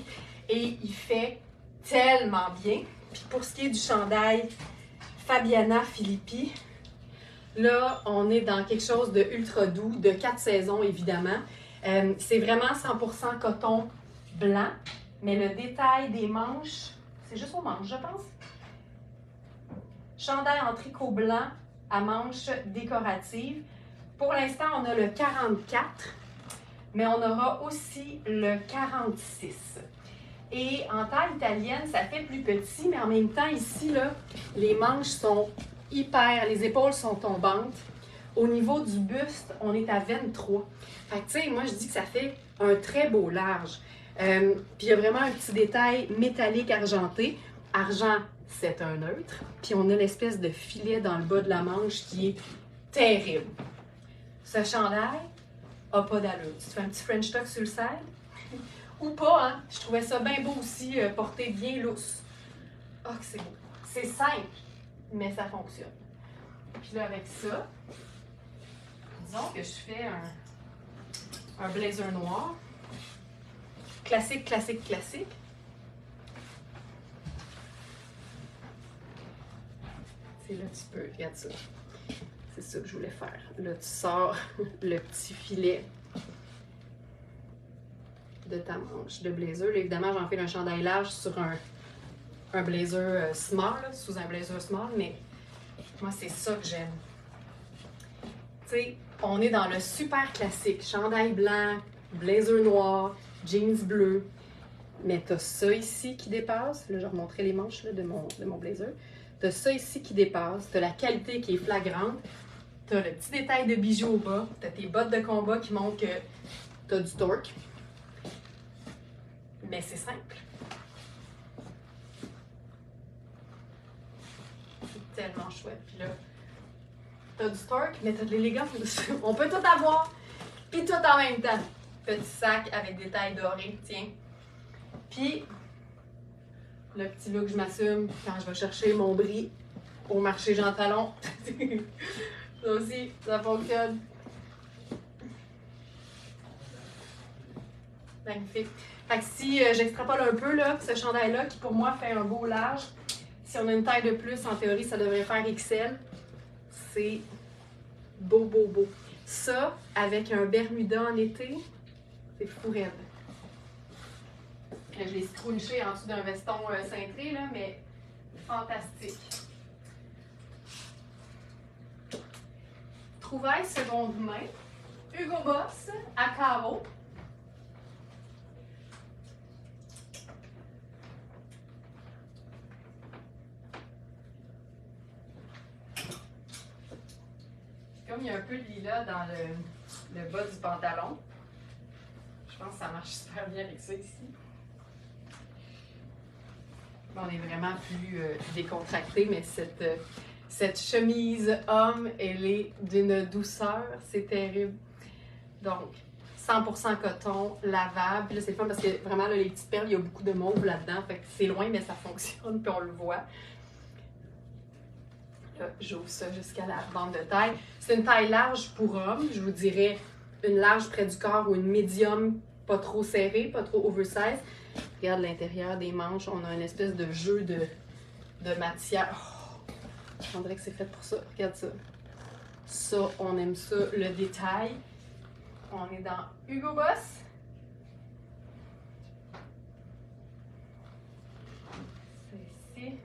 et il fait tellement bien. Puis pour ce qui est du chandail Fabiana Filippi, là, on est dans quelque chose de ultra doux, de 4 saisons, évidemment. C'est vraiment 100% coton blanc. Mais le détail des manches, c'est juste aux manches, je pense. Chandail en tricot blanc à manches décoratives. Pour l'instant, on a le 44, mais on aura aussi le 46. Et en taille italienne, ça fait plus petit, mais en même temps, ici, là, les manches sont les épaules sont tombantes. Au niveau du buste, on est à 23. Fait que, tu sais, moi, je dis que ça fait un très beau large. Puis il y a vraiment un petit détail métallique argenté. Argent, c'est un neutre. Puis on a l'espèce de filet dans le bas de la manche qui est terrible. Ce chandail n'a pas d'allure. Tu te fais un petit French tuck sur le side? Ou pas, hein? Je trouvais ça bien beau aussi, porté bien lousse. Oh, que c'est beau. C'est simple, mais ça fonctionne. Puis là, avec ça, disons que je fais un blazer noir. Classique. C'est là, tu peux, regarde ça. C'est ça que je voulais faire. Là, tu sors le petit filet de ta manche de blazer. Là, évidemment, j'enfile un chandail large sur un blazer small, là, sous un blazer small, mais moi, c'est ça que j'aime. Tu sais, on est dans le super classique. Chandail blanc, blazer noir, jeans bleu. Mais t'as ça ici qui dépasse. Là, je remontrerai les manches là, de mon blazer. T'as ça ici qui dépasse. T'as la qualité qui est flagrante. T'as le petit détail de bijoux au bas. T'as tes bottes de combat qui montrent que t'as du torque. Mais c'est simple. C'est tellement chouette. Puis là, t'as du torque, mais t'as de l'élégance. On peut tout avoir, puis tout en même temps. Petit sac avec des tailles dorées, tiens. Puis, le petit look, je m'assume quand je vais chercher mon bris au marché Jean Talon. Ça aussi, ça fonctionne. Magnifique. Fait que si j'extrapole un peu, là, ce chandail-là, qui pour moi fait un beau large, si on a une taille de plus, en théorie, ça devrait faire XL. C'est beau, beau, beau. Ça, avec un Bermuda en été, c'est fou raide. Je l'ai scrunché en dessous d'un veston cintré, là, mais fantastique. Trouvaille seconde main. Hugo Boss à carreaux. Comme il y a un peu de lilas dans le bas du pantalon, je pense que ça marche super bien avec ça ici. On est vraiment plus décontracté, mais cette chemise homme, elle est d'une douceur, c'est terrible. Donc, 100% coton, lavable. Puis là, c'est le fun parce que vraiment, là, les petites perles, il y a beaucoup de mauve là-dedans. Fait que c'est loin, mais ça fonctionne, puis on le voit. Là, j'ouvre ça jusqu'à la bande de taille. C'est une taille large pour homme. Je vous dirais une large près du corps ou une médium, pas trop serrée, pas trop oversize. Regarde l'intérieur des manches, on a une espèce de jeu de matière. Oh, on dirait que c'est fait pour ça. Regarde ça. Ça, on aime ça, le détail. On est dans Hugo Boss. C'est ici.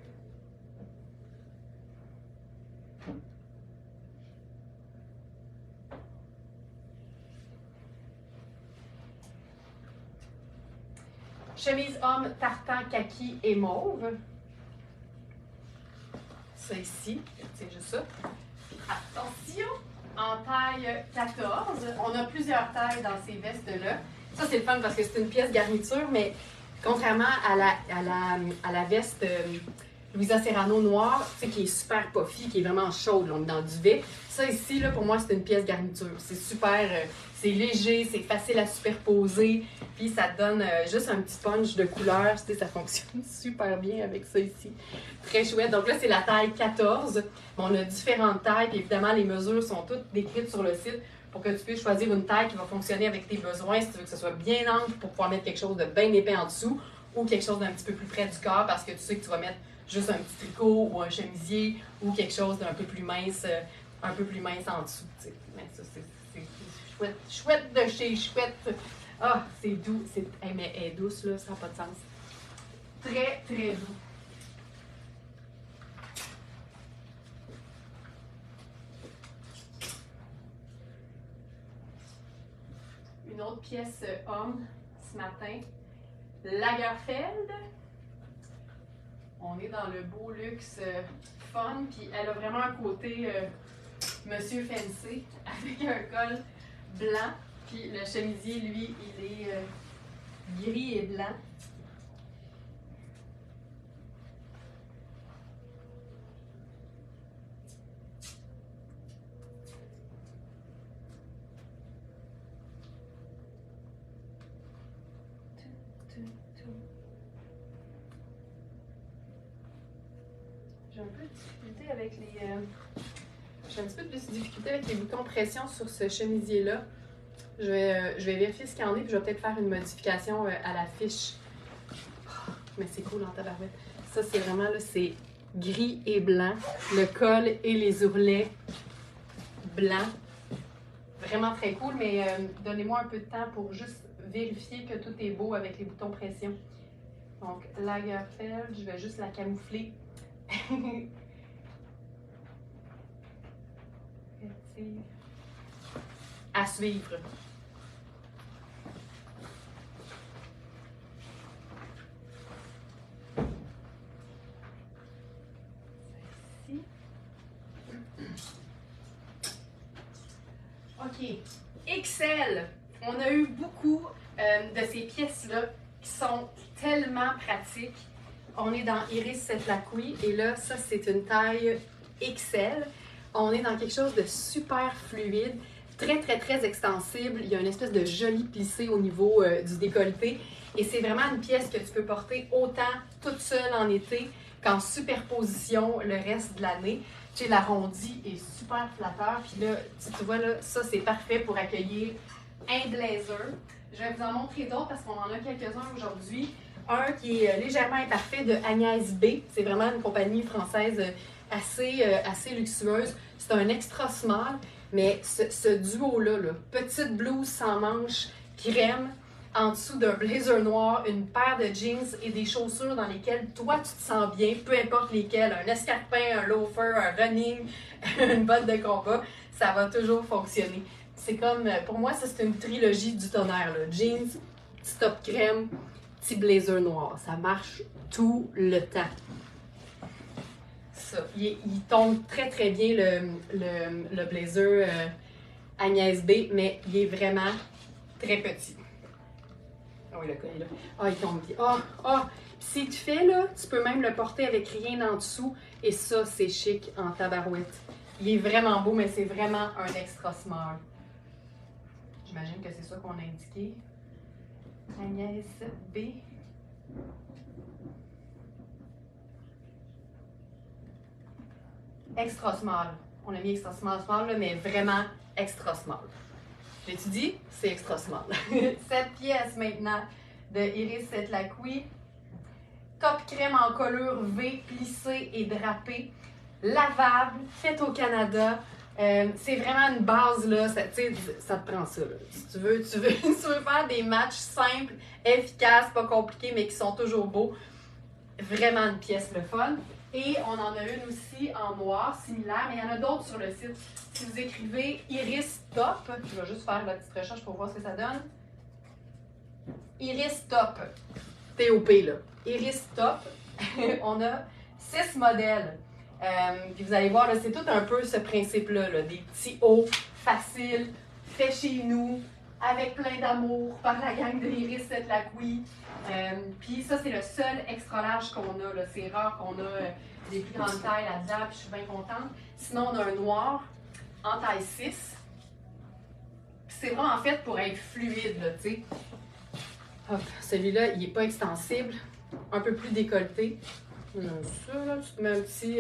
Chemise homme, tartan, kaki et mauve. Ça ici, c'est juste ça. Attention, en taille 14. On a plusieurs tailles dans ces vestes-là. Ça, c'est le fun parce que c'est une pièce garniture, mais contrairement à la veste Louisa Serrano noire, tu sais, qui est super puffy, qui est vraiment chaude, là, on est dans le duvet. Ça ici, là, pour moi, c'est une pièce garniture. C'est super, c'est léger, c'est facile à superposer, puis ça donne juste un petit punch de couleur. Tu sais, ça fonctionne super bien avec ça ici. Très chouette. Donc là, c'est la taille 14. On a différentes tailles, puis évidemment, les mesures sont toutes décrites sur le site pour que tu puisses choisir une taille qui va fonctionner avec tes besoins. Si tu veux que ce soit bien ample pour pouvoir mettre quelque chose de bien épais en dessous ou quelque chose d'un petit peu plus près du corps parce que tu sais que tu vas mettre juste un petit tricot ou un chemisier ou quelque chose d'un peu plus mince en dessous. T'sais. Mais ça, c'est chouette, chouette de chez chouette. Ah, c'est doux. Hey, mais elle est douce, là, ça n'a pas de sens. Très, très doux. Une autre pièce homme ce matin. Lagerfeld. On est dans le beau luxe fun, puis elle a vraiment un côté Monsieur Fancy avec un col blanc, puis le chemisier, lui, il est gris et blanc. J'ai un peu de difficulté avec les... J'ai un petit peu de difficulté avec les boutons pression sur ce chemisier-là. Je vais vérifier ce qu'il y en est, puis je vais peut-être faire une modification à la fiche. Oh, mais c'est cool en tabarouette. Ça, c'est vraiment, là, c'est gris et blanc. Le col et les ourlets. blanc. Vraiment très cool, mais donnez-moi un peu de temps pour juste vérifier que tout est beau avec les boutons pression. Donc, Lagerfeld, je vais juste la camoufler. À suivre. Ici. OK. XL. On a eu beaucoup de ces pièces-là qui sont tellement pratiques. On est dans Iris Setlaqui et là, ça, c'est une taille XL. On est dans quelque chose de super fluide, très, très, très extensible. Il y a une espèce de joli plissé au niveau du décolleté. Et c'est vraiment une pièce que tu peux porter autant toute seule en été qu'en superposition le reste de l'année. Tu sais, l'arrondi est super flatteur. Puis là, tu vois, là, ça, c'est parfait pour accueillir un blazer. Je vais vous en montrer d'autres parce qu'on en a quelques-uns aujourd'hui. Un qui est légèrement imparfait de Agnès B. C'est vraiment une compagnie française assez luxueuse. C'est un extra small, mais ce duo-là, petite blouse sans manches, crème, en dessous d'un blazer noir, une paire de jeans et des chaussures dans lesquelles toi tu te sens bien, peu importe lesquelles, un escarpin, un loafer, un running, une botte de combat, ça va toujours fonctionner. C'est comme, pour moi, ça c'est une trilogie du tonnerre, là. Jeans, petit top crème, petit blazer noir. Ça marche tout le temps. Ça. Il tombe très très bien le blazer Agnès B, mais il est vraiment très petit. Ah oui, le col est là. Ah, il tombe bien. Ah! Si tu fais là, tu peux même le porter avec rien en dessous. Et ça, c'est chic en tabarouette. Il est vraiment beau, mais c'est vraiment un extra small. J'imagine que c'est ça qu'on a indiqué. Agnès B. Extra small. On a mis extra small, là, mais vraiment extra small. L'as-tu dit? C'est extra small. Cette pièce maintenant de Iris Setlaqui. Top crème en colure V, plissée et drapée. Lavable, faite au Canada. C'est vraiment une base, là. Ça te prend ça, là. Si tu veux faire des matchs simples, efficaces, pas compliqués, mais qui sont toujours beaux. Vraiment une pièce le fun. Et on en a une aussi en noir, similaire, mais il y en a d'autres sur le site. Si vous écrivez Iris Top, je vais juste faire la petite recherche pour voir ce que ça donne. Iris Top. TOP, là. Iris Top. On a 6 modèles. Puis vous allez voir, là, c'est tout un peu ce principe-là, là, des petits hauts faciles, faits chez nous, avec plein d'amour, par la gang de Iris Setlaqui. Puis ça, c'est le seul extra large qu'on a. Là. C'est rare qu'on a des plus grandes tailles là-dedans, puis je suis bien contente. Sinon, on a un noir en taille 6. C'est vraiment fait pour être fluide, là, tu sais. Celui-là, il n'est pas extensible, un peu plus décolleté. Ça, là, tu te mets un petit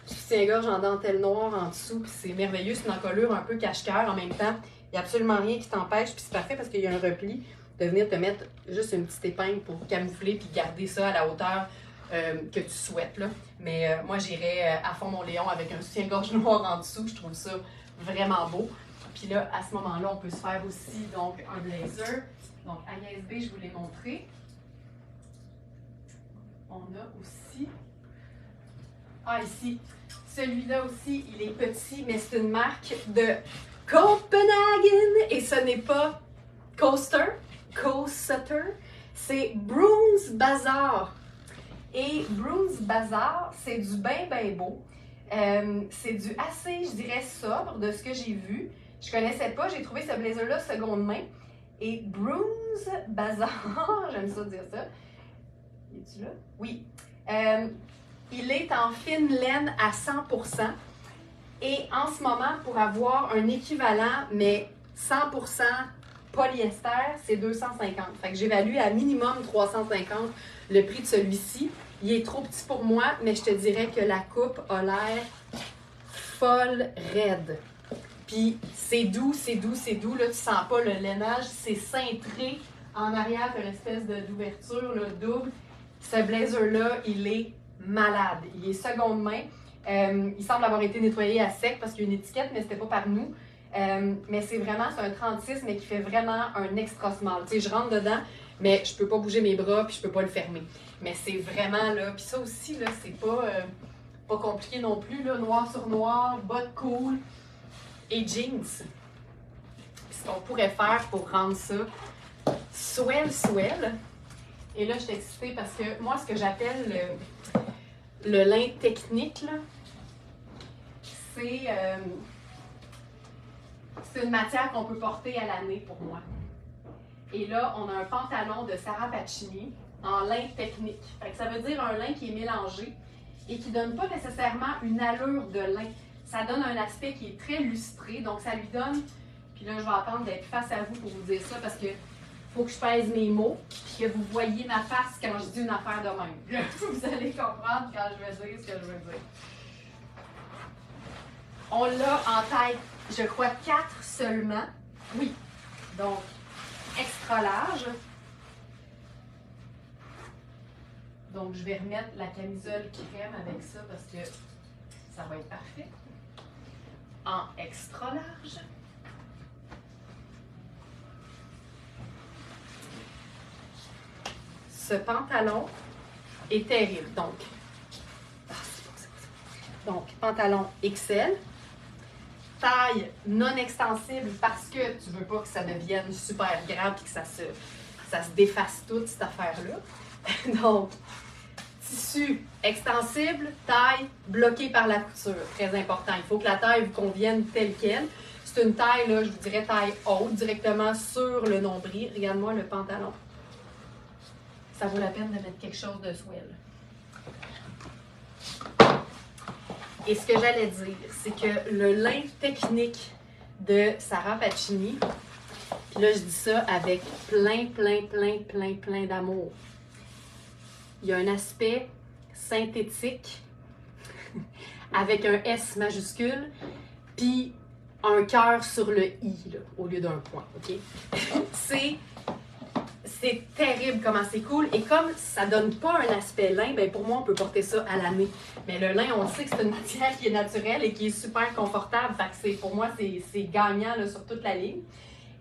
soutien-gorge en dentelle noire en dessous, puis c'est merveilleux. C'est une encolure un peu cache-cœur en même temps. Il n'y a absolument rien qui t'empêche, puis c'est parfait parce qu'il y a un repli, de venir te mettre juste une petite épingle pour camoufler puis garder ça à la hauteur que tu souhaites, là. Mais moi, j'irais à fond mon Léon avec un soutien-gorge noir en dessous. Je trouve ça vraiment beau. Puis là, à ce moment-là, on peut se faire aussi donc un blazer. Donc, Agnès B, je vous l'ai montré. On a aussi... Ah, ici. Celui-là aussi, il est petit, mais c'est une marque de Copenhagen. Et ce n'est pas Coaster, c'est Bruns Bazaar. Et Bruns Bazaar, c'est du ben beau. C'est du assez, je dirais, sobre de ce que j'ai vu. Je connaissais pas, j'ai trouvé ce blazer-là seconde main. Et Bruns Bazaar, j'aime ça dire ça. Es-tu là? Oui. Il est en fine laine à 100%. Et en ce moment, pour avoir un équivalent, mais 100% polyester, c'est 250. Fait que j'évalue à minimum 350 le prix de celui-ci. Il est trop petit pour moi, mais je te dirais que la coupe a l'air folle raide. Puis c'est doux, c'est doux, c'est doux. Là, tu sens pas le lainage, c'est cintré. En arrière, tu as l'espèce d'ouverture double. Ce blazer-là, il est malade. Il est seconde main. Il semble avoir été nettoyé à sec parce qu'il y a une étiquette, mais c'était pas par nous. Mais c'est un 36, mais qui fait vraiment un extra small. Tu sais, je rentre dedans, mais je peux pas bouger mes bras, puis je peux pas le fermer. Mais c'est vraiment là, puis ça aussi, là, c'est pas compliqué non plus, là, noir sur noir, bottes cool et jeans. Puis ce qu'on pourrait faire pour rendre ça swell. Et là, je suis excitée parce que moi, ce que j'appelle le lin technique, là, c'est une matière qu'on peut porter à l'année pour moi. Et là, on a un pantalon de Sarah Pacini en lin technique. Fait que ça veut dire un lin qui est mélangé et qui ne donne pas nécessairement une allure de lin. Ça donne un aspect qui est très lustré, donc ça lui donne... Puis là, je vais attendre d'être face à vous pour vous dire ça parce que faut que je pèse mes mots puis que vous voyez ma face quand je dis une affaire de même. Vous allez comprendre quand je vais dire ce que je veux dire. On l'a en taille, je crois, 4 seulement. Oui. Donc, extra large. Donc, je vais remettre la camisole crème avec ça parce que ça va être parfait. En extra large. Ce pantalon est terrible. Donc, pantalon XL. Taille non extensible parce que tu ne veux pas que ça devienne super grand et que ça se défasse toute cette affaire-là. Donc, tissu extensible, taille bloquée par la couture. Très important. Il faut que la taille vous convienne telle qu'elle. C'est une taille, là, je vous dirais taille haute, directement sur le nombril. Regarde-moi le pantalon. Ça vaut la peine de mettre quelque chose de swell. Et ce que j'allais dire, c'est que le lin technique de Sarah Pacini, puis là je dis ça avec plein d'amour. Il y a un aspect synthétique avec un S majuscule, puis un cœur sur le I là, au lieu d'un point. OK? C'est terrible comment c'est cool. Et comme ça donne pas un aspect lin, ben pour moi, on peut porter ça à l'année. Mais le lin, on sait que c'est une matière qui est naturelle et qui est super confortable. Fait que pour moi, c'est gagnant là, sur toute la ligne.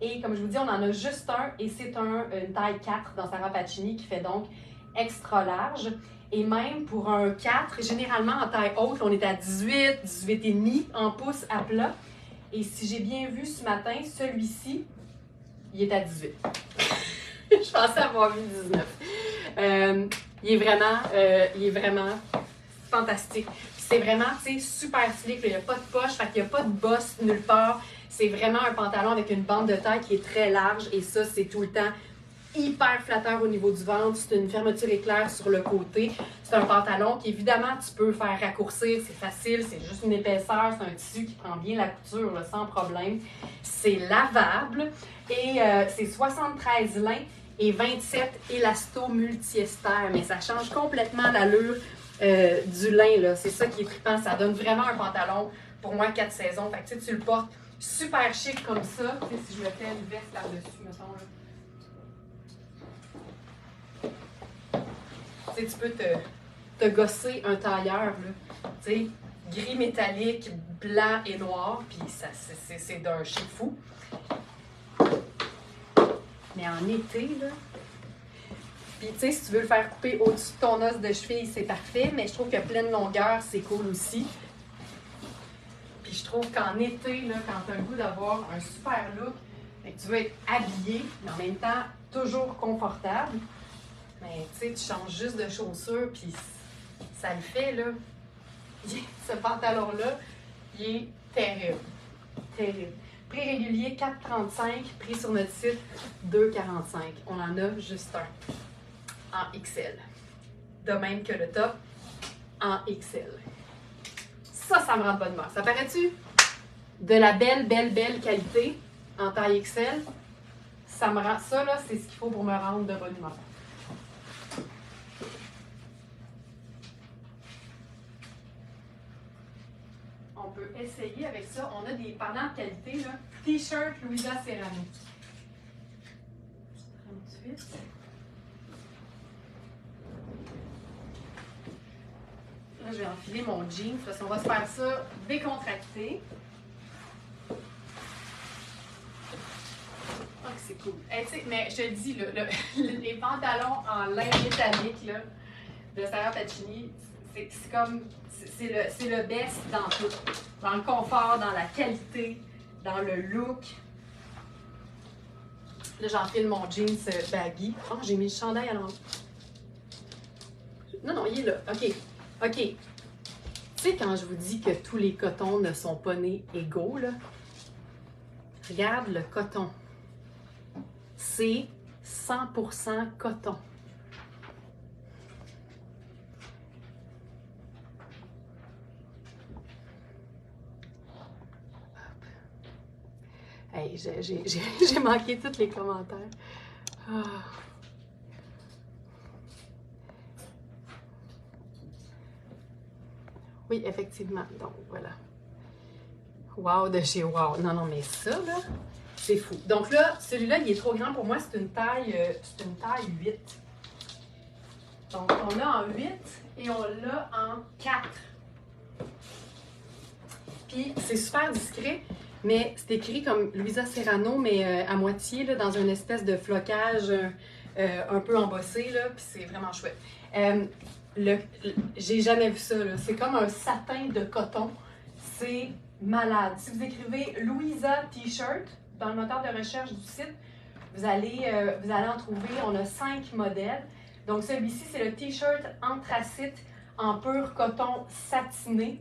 Et comme je vous dis, on en a juste un et c'est une taille 4 dans Sarah Pacini qui fait donc extra large. Et même pour un 4, généralement en taille haute, on est à 18, 18,5 en pouces à plat. Et si j'ai bien vu ce matin, celui-ci, il est à 18. Je pensais avoir vu 19. Il est vraiment fantastique. C'est vraiment, super slick. Il n'y a pas de poche, fait qu'il n'y a pas de bosse nulle part. C'est vraiment un pantalon avec une bande de taille qui est très large. Et ça, c'est tout le temps hyper flatteur au niveau du ventre. C'est une fermeture éclair sur le côté. C'est un pantalon qu'évidemment, tu peux faire raccourcir. C'est facile, c'est juste une épaisseur. C'est un tissu qui prend bien la couture là, sans problème. C'est lavable. Et c'est 73 lin et 27 élasto multiester. Mais ça change complètement l'allure du lin. Là. C'est ça qui est trippant. Ça donne vraiment un pantalon, pour moi, 4 saisons. Fait que tu le portes super chic comme ça. Si je mettais une veste par-dessus, mettons. Là. Tu peux te gosser un tailleur. Là. Gris métallique, blanc et noir. Puis c'est d'un chic fou. Mais en été, là, puis tu sais, si tu veux le faire couper au-dessus de ton os de cheville, c'est parfait, mais je trouve que pleine longueur, c'est cool aussi. Puis je trouve qu'en été, là, quand tu as le goût d'avoir un super look, que tu veux être habillé, mais en même temps, toujours confortable, mais tu sais, tu changes juste de chaussures, puis ça le fait, là. Ce pantalon-là, il est terrible. Terrible. Prix régulier 4,35, prix sur notre site 2,45. On en a juste un en XL. De même que le top en XL. Ça me rend de bonne humeur. Ça paraît-tu? De la belle qualité en taille XL. Ça me rend, ça là, c'est ce qu'il faut pour me rendre de bonne humeur. On peut essayer avec ça. On a des pendants de qualité, là. T-shirt Louisa Serrano. 38. Là, je vais enfiler mon jeans parce qu'on va se faire ça décontracté. Oh, que c'est cool. Hey, mais je te le dis, là, les pantalons en lin métallique là, de Sarah Pacini, c'est comme, c'est le best dans tout. Dans le confort, dans la qualité, dans le look. Là, j'enfile mon jeans baggy. Oh, j'ai mis le chandail à l'envers. Non, il est là. OK. OK. Tu sais, quand je vous dis que tous les cotons ne sont pas nés égaux, là, regarde le coton. C'est 100% coton. Hey, j'ai manqué tous les commentaires. Ah. Oui, effectivement. Donc, voilà. Wow, de chez Wow. Non, mais ça, là, c'est fou. Donc là, celui-là, il est trop grand pour moi. C'est une taille 8. Donc, on l'a en 8 et on l'a en 4. Puis, c'est super discret, mais c'est écrit comme Louisa Serrano, mais à moitié, là, dans une espèce de flocage un peu embossé, là, puis c'est vraiment chouette. J'ai jamais vu ça, là. C'est comme un satin de coton. C'est malade. Si vous écrivez Louisa T-shirt dans le moteur de recherche du site, vous allez en trouver. On a 5 modèles. Donc, celui-ci, c'est le T-shirt anthracite en pur coton satiné.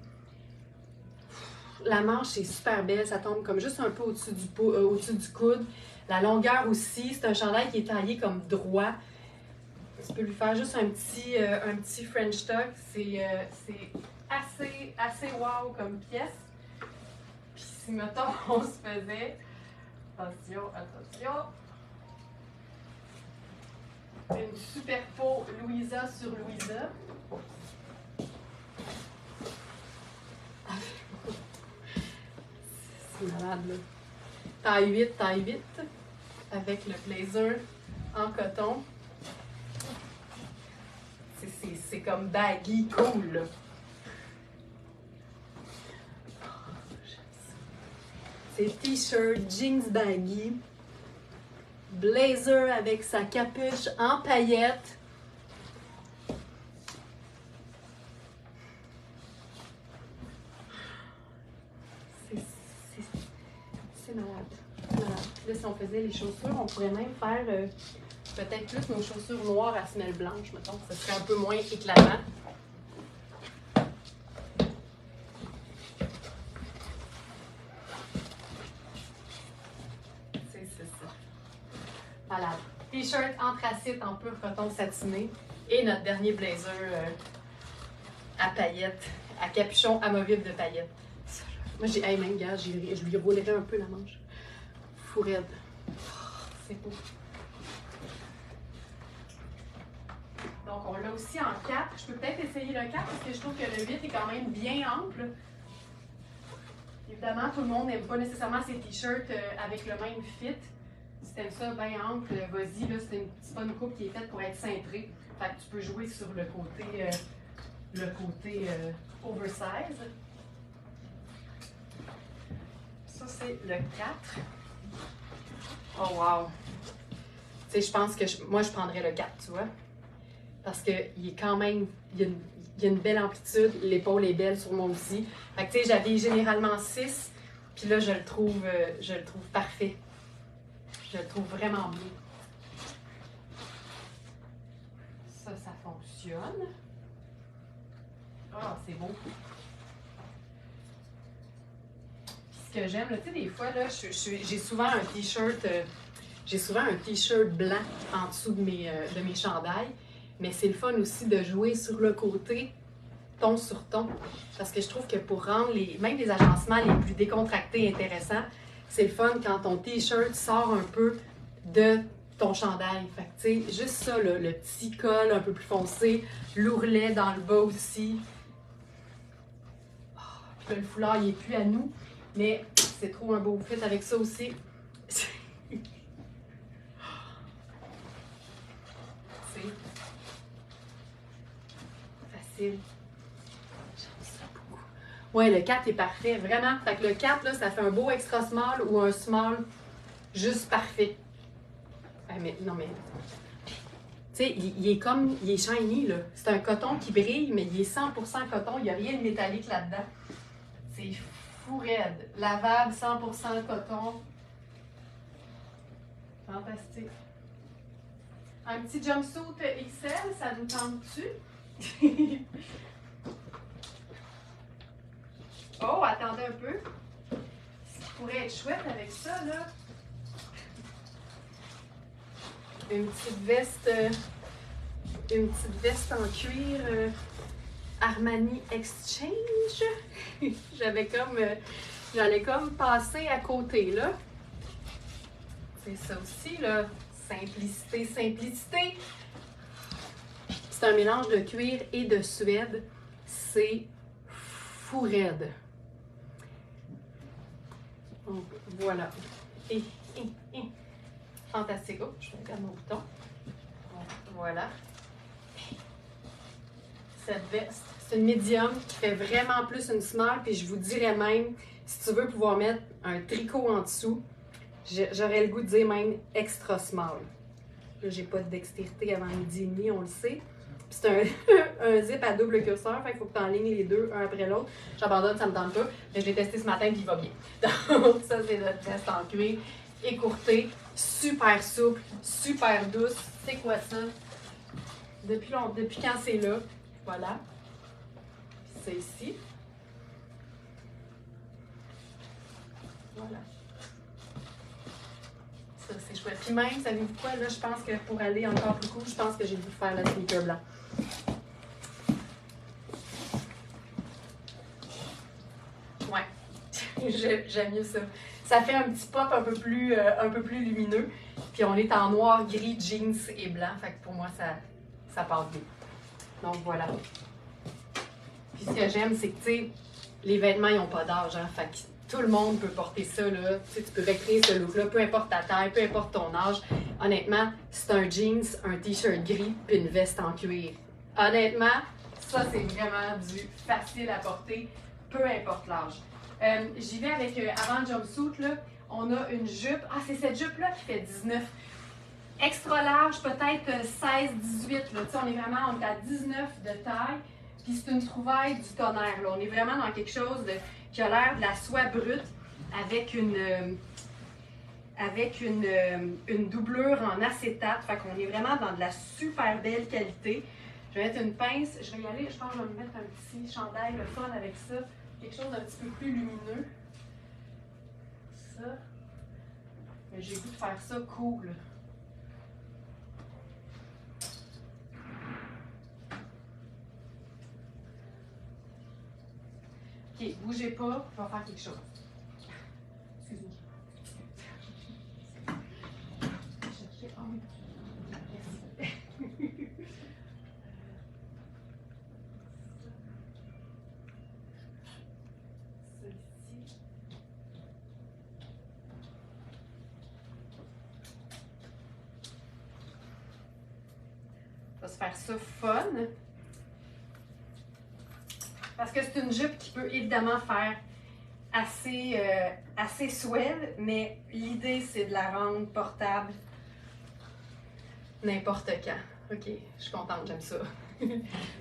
La manche est super belle. Ça tombe comme juste un peu au-dessus du coude. La longueur aussi. C'est un chandail qui est taillé comme droit. Tu peux lui faire juste un petit French tuck. C'est assez wow comme pièce. Puis si, mettons, on se faisait... Attention. Une super peau Louisa sur Louisa. C'est malade, là. Taille 8, avec le blazer en coton. C'est comme baggy cool, là. C'est t-shirt, jeans baggy, blazer avec sa capuche en paillettes. C'est malade. Là, si on faisait les chaussures, on pourrait même faire peut-être plus nos chaussures noires à semelle blanche, mettons. Ça serait un peu moins éclatant. C'est ça. Malade. T-shirt anthracite en pur coton satiné. Et notre dernier blazer à paillettes, à capuchon amovible de paillettes. Moi, même gars, je lui roulerais un peu la manche. Fou raide. C'est beau. Donc, on l'a aussi en 4. Je peux peut-être essayer le 4 parce que je trouve que le 8 est quand même bien ample. Évidemment, tout le monde n'aime pas nécessairement ses t-shirts avec le même fit. Si t'aimes ça bien ample, vas-y, là, c'est pas une coupe qui est faite pour être cintrée. Fait que tu peux jouer sur le côté oversize. Ça, c'est le 4. Oh, wow! Tu sais, je pense que moi, je prendrais le 4, tu vois. Parce qu'il est quand même... Il y a une belle amplitude. L'épaule est belle sur moi aussi. Fait que, tu sais, j'avais généralement 6. Puis là, je le trouve parfait. Je le trouve vraiment bien. Ça fonctionne. Ah, c'est beau. Ce que j'aime, tu sais, des fois, là, j'ai souvent un t-shirt blanc en dessous de mes chandails, mais c'est le fun aussi de jouer sur le côté, ton sur ton, parce que je trouve que pour rendre même les agencements les plus décontractés et intéressants, c'est le fun quand ton t-shirt sort un peu de ton chandail. Fait que, tu sais, juste ça, là, le petit col un peu plus foncé, l'ourlet dans le bas aussi. Oh, puis là, le foulard, il n'est plus à nous. Mais c'est trop un beau fit avec ça aussi. C'est facile. Ouais, le 4 est parfait, vraiment. Fait que le 4, là, ça fait un beau extra small ou un small juste parfait. Ah, mais, non, mais... Tu sais, il est comme... Il est shiny, là. C'est un coton qui brille, mais il est 100% coton. Il n'y a rien de métallique là-dedans. C'est fou raide. Lavable, 100% coton. Fantastique. Un petit jumpsuit XL, ça nous tente-tu? Oh, attendez un peu. Ce qui pourrait être chouette avec ça, là. Une petite veste en cuir Armani Exchange. J'allais comme passer à côté, là. C'est ça aussi, là. Simplicité, simplicité. C'est un mélange de cuir et de suède. C'est fou raide. Donc, voilà. Et. Fantastique. Oh, je vais regarder mon bouton. Voilà. Cette veste, c'est une médium qui fait vraiment plus une small. Puis je vous dirais même, si tu veux pouvoir mettre un tricot en dessous, j'aurais le goût de dire même extra small. Là, j'ai pas de dextérité avant midi et demi, on le sait. Puis c'est un zip à double curseur, fait qu'il faut que tu enlignes les deux, un après l'autre. J'abandonne, ça me tente pas. Mais je l'ai testé ce matin, puis il va bien. Donc, ça, c'est notre veste en cuir, écourtée, super souple, super douce. C'est quoi ça? Depuis quand c'est là? Voilà. C'est ici. Voilà. Ça, c'est chouette. Puis même, savez-vous quoi? Là, je pense que pour aller encore plus cool, je pense que j'ai dû faire le sneaker blanc. Ouais. J'aime mieux ça. Ça fait un petit pop un peu plus lumineux. Puis on est en noir, gris, jeans et blanc. Fait que pour moi, ça passe bien. Donc voilà. Puis ce que j'aime, c'est que, tu sais, les vêtements, ils n'ont pas d'âge. Hein? Fait que tout le monde peut porter ça, là. Tu sais, tu peux recréer ce look-là, peu importe ta taille, peu importe ton âge. Honnêtement, c'est un jeans, un t-shirt gris, puis une veste en cuir. Honnêtement, ça, c'est vraiment du facile à porter, peu importe l'âge. J'y vais avec, avant le jumpsuit, là, on a une jupe. Ah, c'est cette jupe-là qui fait 19. Extra large, peut-être 16, 18. Là. On est à 19 de taille. Puis c'est une trouvaille du tonnerre. Là. On est vraiment dans quelque chose qui a l'air de la soie brute avec une doublure en acétate. Fait qu'on est vraiment dans de la super belle qualité. Je vais mettre une pince. Je vais y aller. Je pense que je vais me mettre un petit chandail, le fun avec ça. Quelque chose d'un petit peu plus lumineux. Ça. Mais j'ai le goût de faire ça cool. OK, bougez pas, je vais faire quelque chose. Excusez-moi. Ah oui. Merci. Ceci. On va se faire ça fun. Parce que c'est une jupe qui peut évidemment faire assez swell, mais l'idée, c'est de la rendre portable n'importe quand. OK, je suis contente, j'aime ça. Je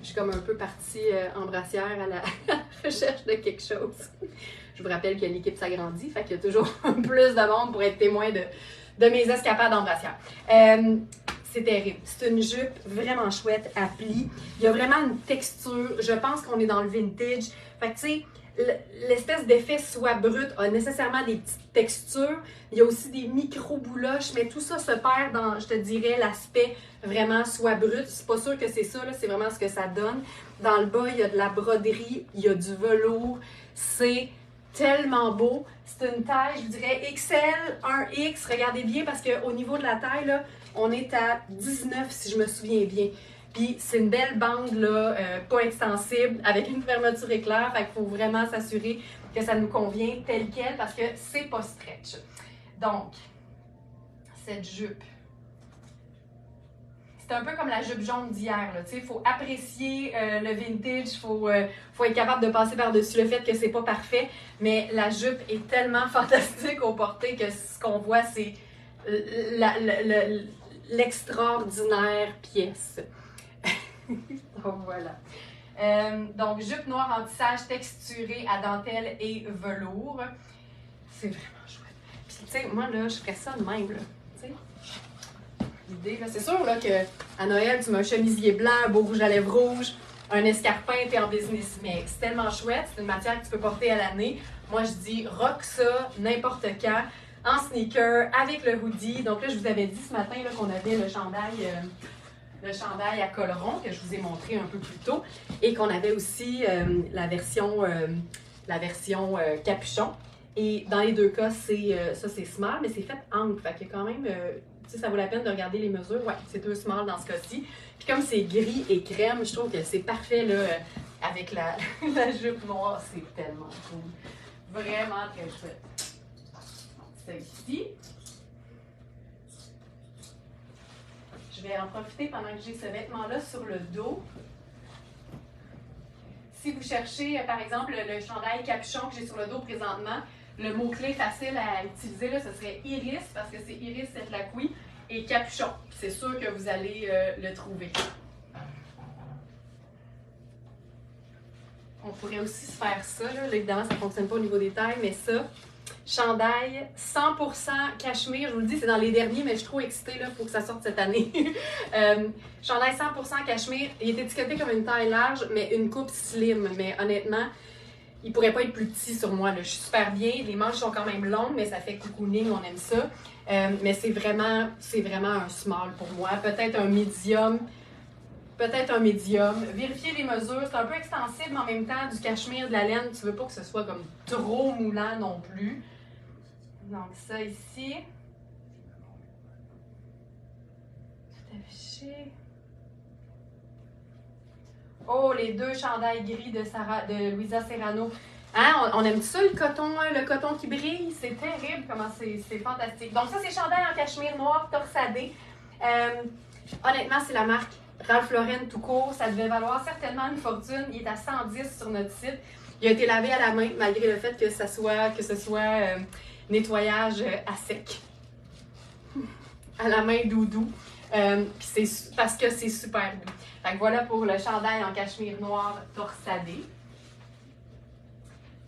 suis comme un peu partie en brassière à la recherche de quelque chose. Je vous rappelle que l'équipe s'agrandit, fait qu'il y a toujours plus de monde pour être témoin de mes escapades en brassière. C'est terrible. C'est une jupe vraiment chouette à plis. Il y a vraiment une texture. Je pense qu'on est dans le vintage. Fait que, tu sais, l'espèce d'effet soie brute a nécessairement des petites textures. Il y a aussi des micro-bouloches, mais tout ça se perd dans, je te dirais, l'aspect vraiment soie brute. C'est pas sûr que c'est ça, là, c'est vraiment ce que ça donne. Dans le bas, il y a de la broderie, il y a du velours. C'est tellement beau. C'est une taille, je vous dirais, XL, 1X. Regardez bien parce qu'au niveau de la taille, là, on est à 19 si je me souviens bien. Puis c'est une belle bande là, pas extensible, avec une fermeture éclair. Fait qu'il faut vraiment s'assurer que ça nous convient tel quel parce que c'est pas stretch. Donc, cette jupe, c'est un peu comme la jupe jaune d'hier. Il faut apprécier le vintage, faut être capable de passer par-dessus le fait que c'est pas parfait, mais la jupe est tellement fantastique au porté que ce qu'on voit, c'est l'extraordinaire pièce. Donc voilà. Donc jupe noire en tissage texturé à dentelle et velours. C'est vraiment chouette. Puis tu sais, moi là, je ferais ça de même, là. Tu sais. L'idée, là, c'est sûr là, qu'à Noël, tu mets un chemisier blanc, un beau rouge à lèvres rouge, un escarpin, t'es en business. Mais c'est tellement chouette, c'est une matière que tu peux porter à l'année. Moi, je dis rock ça n'importe quand, en sneaker, avec le hoodie. Donc là, je vous avais dit ce matin là, qu'on avait le chandail à col rond que je vous ai montré un peu plus tôt et qu'on avait aussi la version capuchon. Et dans les deux cas, c'est small, mais c'est fait ample. Fait que quand même, ça vaut la peine de regarder les mesures. Ouais, c'est 2 small dans ce cas-ci. Puis comme c'est gris et crème, je trouve que c'est parfait là, avec la jupe noire. C'est tellement cool. Vraiment très chouette. Celle-ci. Je vais en profiter pendant que j'ai ce vêtement-là sur le dos. Si vous cherchez, par exemple, le chandail capuchon que j'ai sur le dos présentement, le mot-clé facile à utiliser, là, ce serait iris, parce que c'est iris Setlaqui, et capuchon. C'est sûr que vous allez le trouver. On pourrait aussi se faire ça, là. Là, évidemment, ça ne fonctionne pas au niveau des tailles, mais ça, chandail 100% cachemire. Je vous le dis, c'est dans les derniers, mais je suis trop excitée, il faut que ça sorte cette année. Chandail 100% cachemire. Il est étiqueté comme une taille large, mais une coupe slim. Mais honnêtement, il pourrait pas être plus petit sur moi, là. Je suis super bien. Les manches sont quand même longues, mais ça fait cocooning, on aime ça. Mais c'est vraiment un small pour moi. Peut-être un medium. Vérifiez les mesures. C'est un peu extensible, mais en même temps, du cachemire, de la laine, tu veux pas que ce soit comme trop moulant non plus. Donc ça ici. Tout affiché. Oh, les 2 chandails gris de Louisa Serrano. Hein, on aime ça, le coton qui brille? C'est terrible comment c'est fantastique. Donc ça, c'est chandail en cachemire noir torsadé. Honnêtement, c'est la marque Ralph Lauren tout court. Ça devait valoir certainement une fortune. Il est à 110 sur notre site. Il a été lavé à la main, malgré le fait que ce soit nettoyage à sec. À la main doudou. Puis c'est parce que c'est super doux. Fait que voilà pour le chandail en cachemire noir torsadé.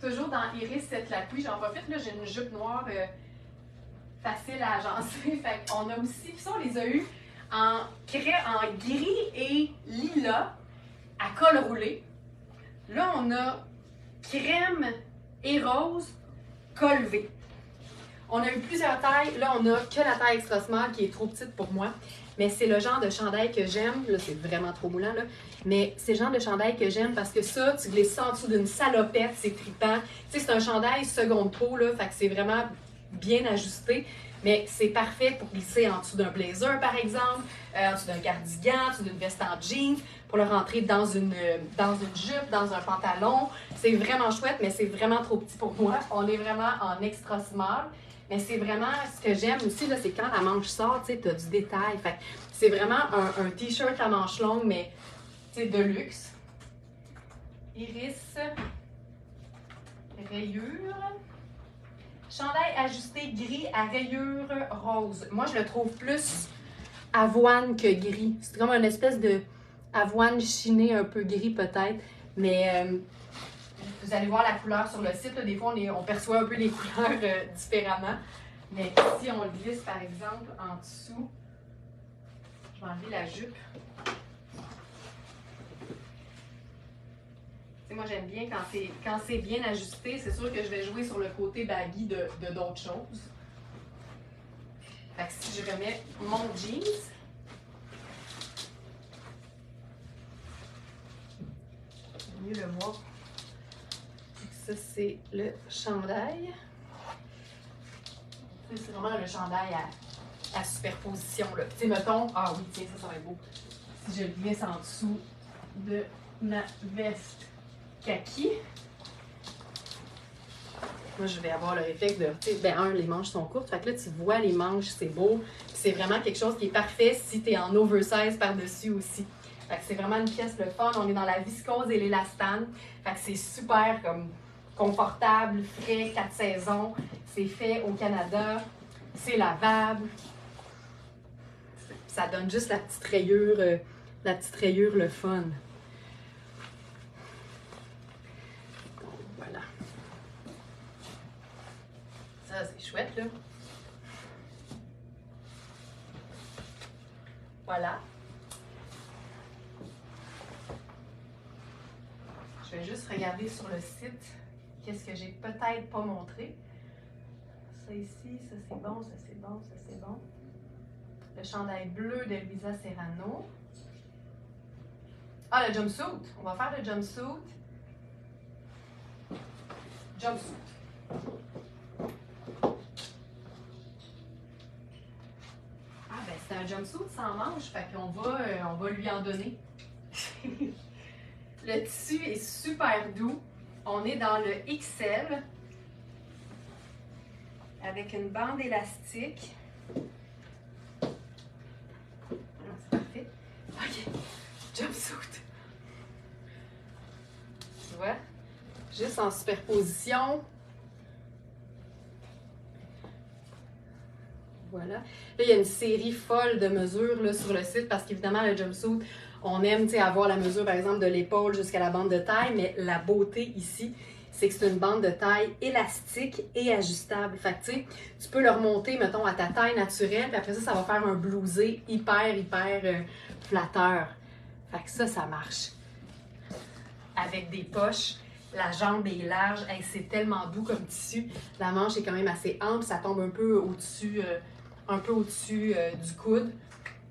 Toujours dans Iris Setlaqui, j'en profite, là, j'ai une jupe noire facile à agencer. Fait qu'on a aussi, puis ça, on les a eu en gris et lilas à col roulé. Là, on a crème et rose col V. On a eu plusieurs tailles. Là, on a que la taille extra small qui est trop petite pour moi. Mais c'est le genre de chandail que j'aime. Là, c'est vraiment trop moulant, là. Mais c'est le genre de chandail que j'aime parce que ça, tu glisses ça en dessous d'une salopette, c'est trippant. Tu sais, c'est un chandail seconde peau, là. Fait que c'est vraiment bien ajusté. Mais c'est parfait pour glisser en dessous d'un blazer, par exemple, en dessous d'un cardigan, en dessous d'une veste en jeans, pour le rentrer dans une jupe, dans un pantalon. C'est vraiment chouette, mais c'est vraiment trop petit pour moi. On est vraiment en extra small. Mais c'est vraiment ce que j'aime aussi, là, c'est quand la manche sort, tu sais, t'as du détail. Fait c'est vraiment un t-shirt à manche longue, mais de luxe. Iris, rayure. Chandail ajusté gris à rayures rose. Moi, je le trouve plus avoine que gris. C'est comme une espèce de avoine chinée, un peu gris peut-être. Mais vous allez voir la couleur sur le site. Là, des fois, on perçoit un peu les couleurs différemment. Mais si on le glisse, par exemple, en dessous, je vais enlever la jupe. Moi, j'aime bien quand c'est bien ajusté. C'est sûr que je vais jouer sur le côté baggy de d'autres choses. Fait que si je remets mon jeans, mieux le voir. Ça, c'est le chandail. C'est vraiment le chandail à superposition. Tu sais, mettons, ah oui, tiens, ça va être beau. Si je le glisse en dessous de ma veste kaki. Moi, je vais avoir le réflexe de, tu sais, ben les manches sont courtes. Fait que là, tu vois les manches, c'est beau. Puis c'est vraiment quelque chose qui est parfait si tu es en oversize par-dessus aussi. Fait que c'est vraiment une pièce le fun. On est dans la viscose et l'élastane. Fait que c'est super comme confortable, frais, 4 saisons. C'est fait au Canada. C'est lavable. Ça donne juste la petite rayure, le fun. Donc, voilà. Ça, c'est chouette, là. Voilà. Je vais juste regarder sur le site qu'est-ce que j'ai peut-être pas montré. Ça ici, ça c'est bon, ça c'est bon, ça c'est bon. Le chandail bleu de Luisa Serrano. Ah, le jumpsuit. On va faire le jumpsuit. Jumpsuit. Ah, ben c'est un jumpsuit sans manches, fait qu'on va lui en donner. Le tissu est super doux. On est dans le XL avec une bande élastique. C'est parfait. OK. Jumpsuit. Tu vois? Juste en superposition. Voilà. Là, il y a une série folle de mesures là, sur le site parce qu'évidemment, le jumpsuit, on aime avoir la mesure, par exemple, de l'épaule jusqu'à la bande de taille, mais la beauté ici, c'est que c'est une bande de taille élastique et ajustable. Fait que, tu peux le remonter, mettons, à ta taille naturelle, puis après ça, ça va faire un blousé hyper flatteur. Fait que ça marche. Avec des poches, la jambe est large, hey, c'est tellement doux comme tissu. La manche est quand même assez ample, ça tombe un peu au-dessus du coude.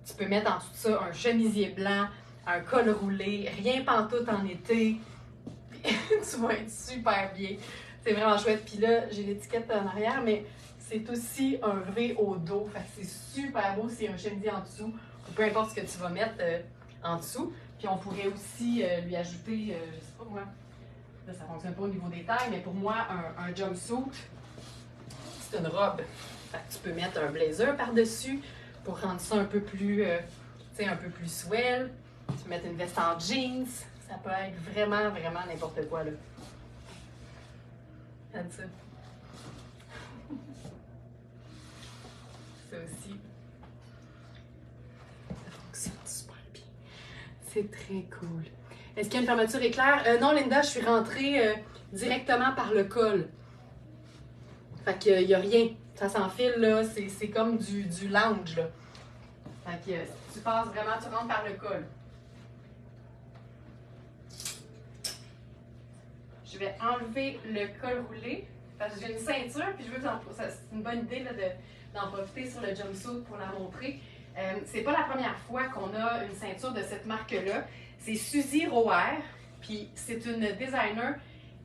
Tu peux mettre en dessous de ça un chemisier blanc, un col roulé, rien pantoute en été. Tu vas être super bien. C'est vraiment chouette. Puis là, j'ai l'étiquette en arrière, mais c'est aussi un V au dos. Fait que c'est super beau s'il y a un chemisier en dessous, ou peu importe ce que tu vas mettre en dessous. Puis on pourrait aussi lui ajouter, je sais pas moi, là ça fonctionne pas au niveau des tailles, mais pour moi, un jumpsuit, c'est une robe. Fait que tu peux mettre un blazer par-dessus pour rendre ça un peu plus, un peu plus swell. Tu peux mettre une veste en jeans. Ça peut être vraiment n'importe quoi, là. Regarde ça. Ça aussi. Ça fonctionne super bien. C'est très cool. Est-ce qu'il y a une fermeture éclair? Non, Linda, je suis rentrée directement par le col. Fait qu'il n'y a rien. Ça s'enfile, là. C'est comme du lounge, là. Fait que tu passes vraiment, tu rentres par le col. Je vais enlever le col roulé parce que j'ai une ceinture puis je veux que c'est une bonne idée d'en profiter sur le jumpsuit pour la montrer. C'est pas la première fois qu'on a une ceinture de cette marque-là. C'est Suzy Roer, puis c'est une designer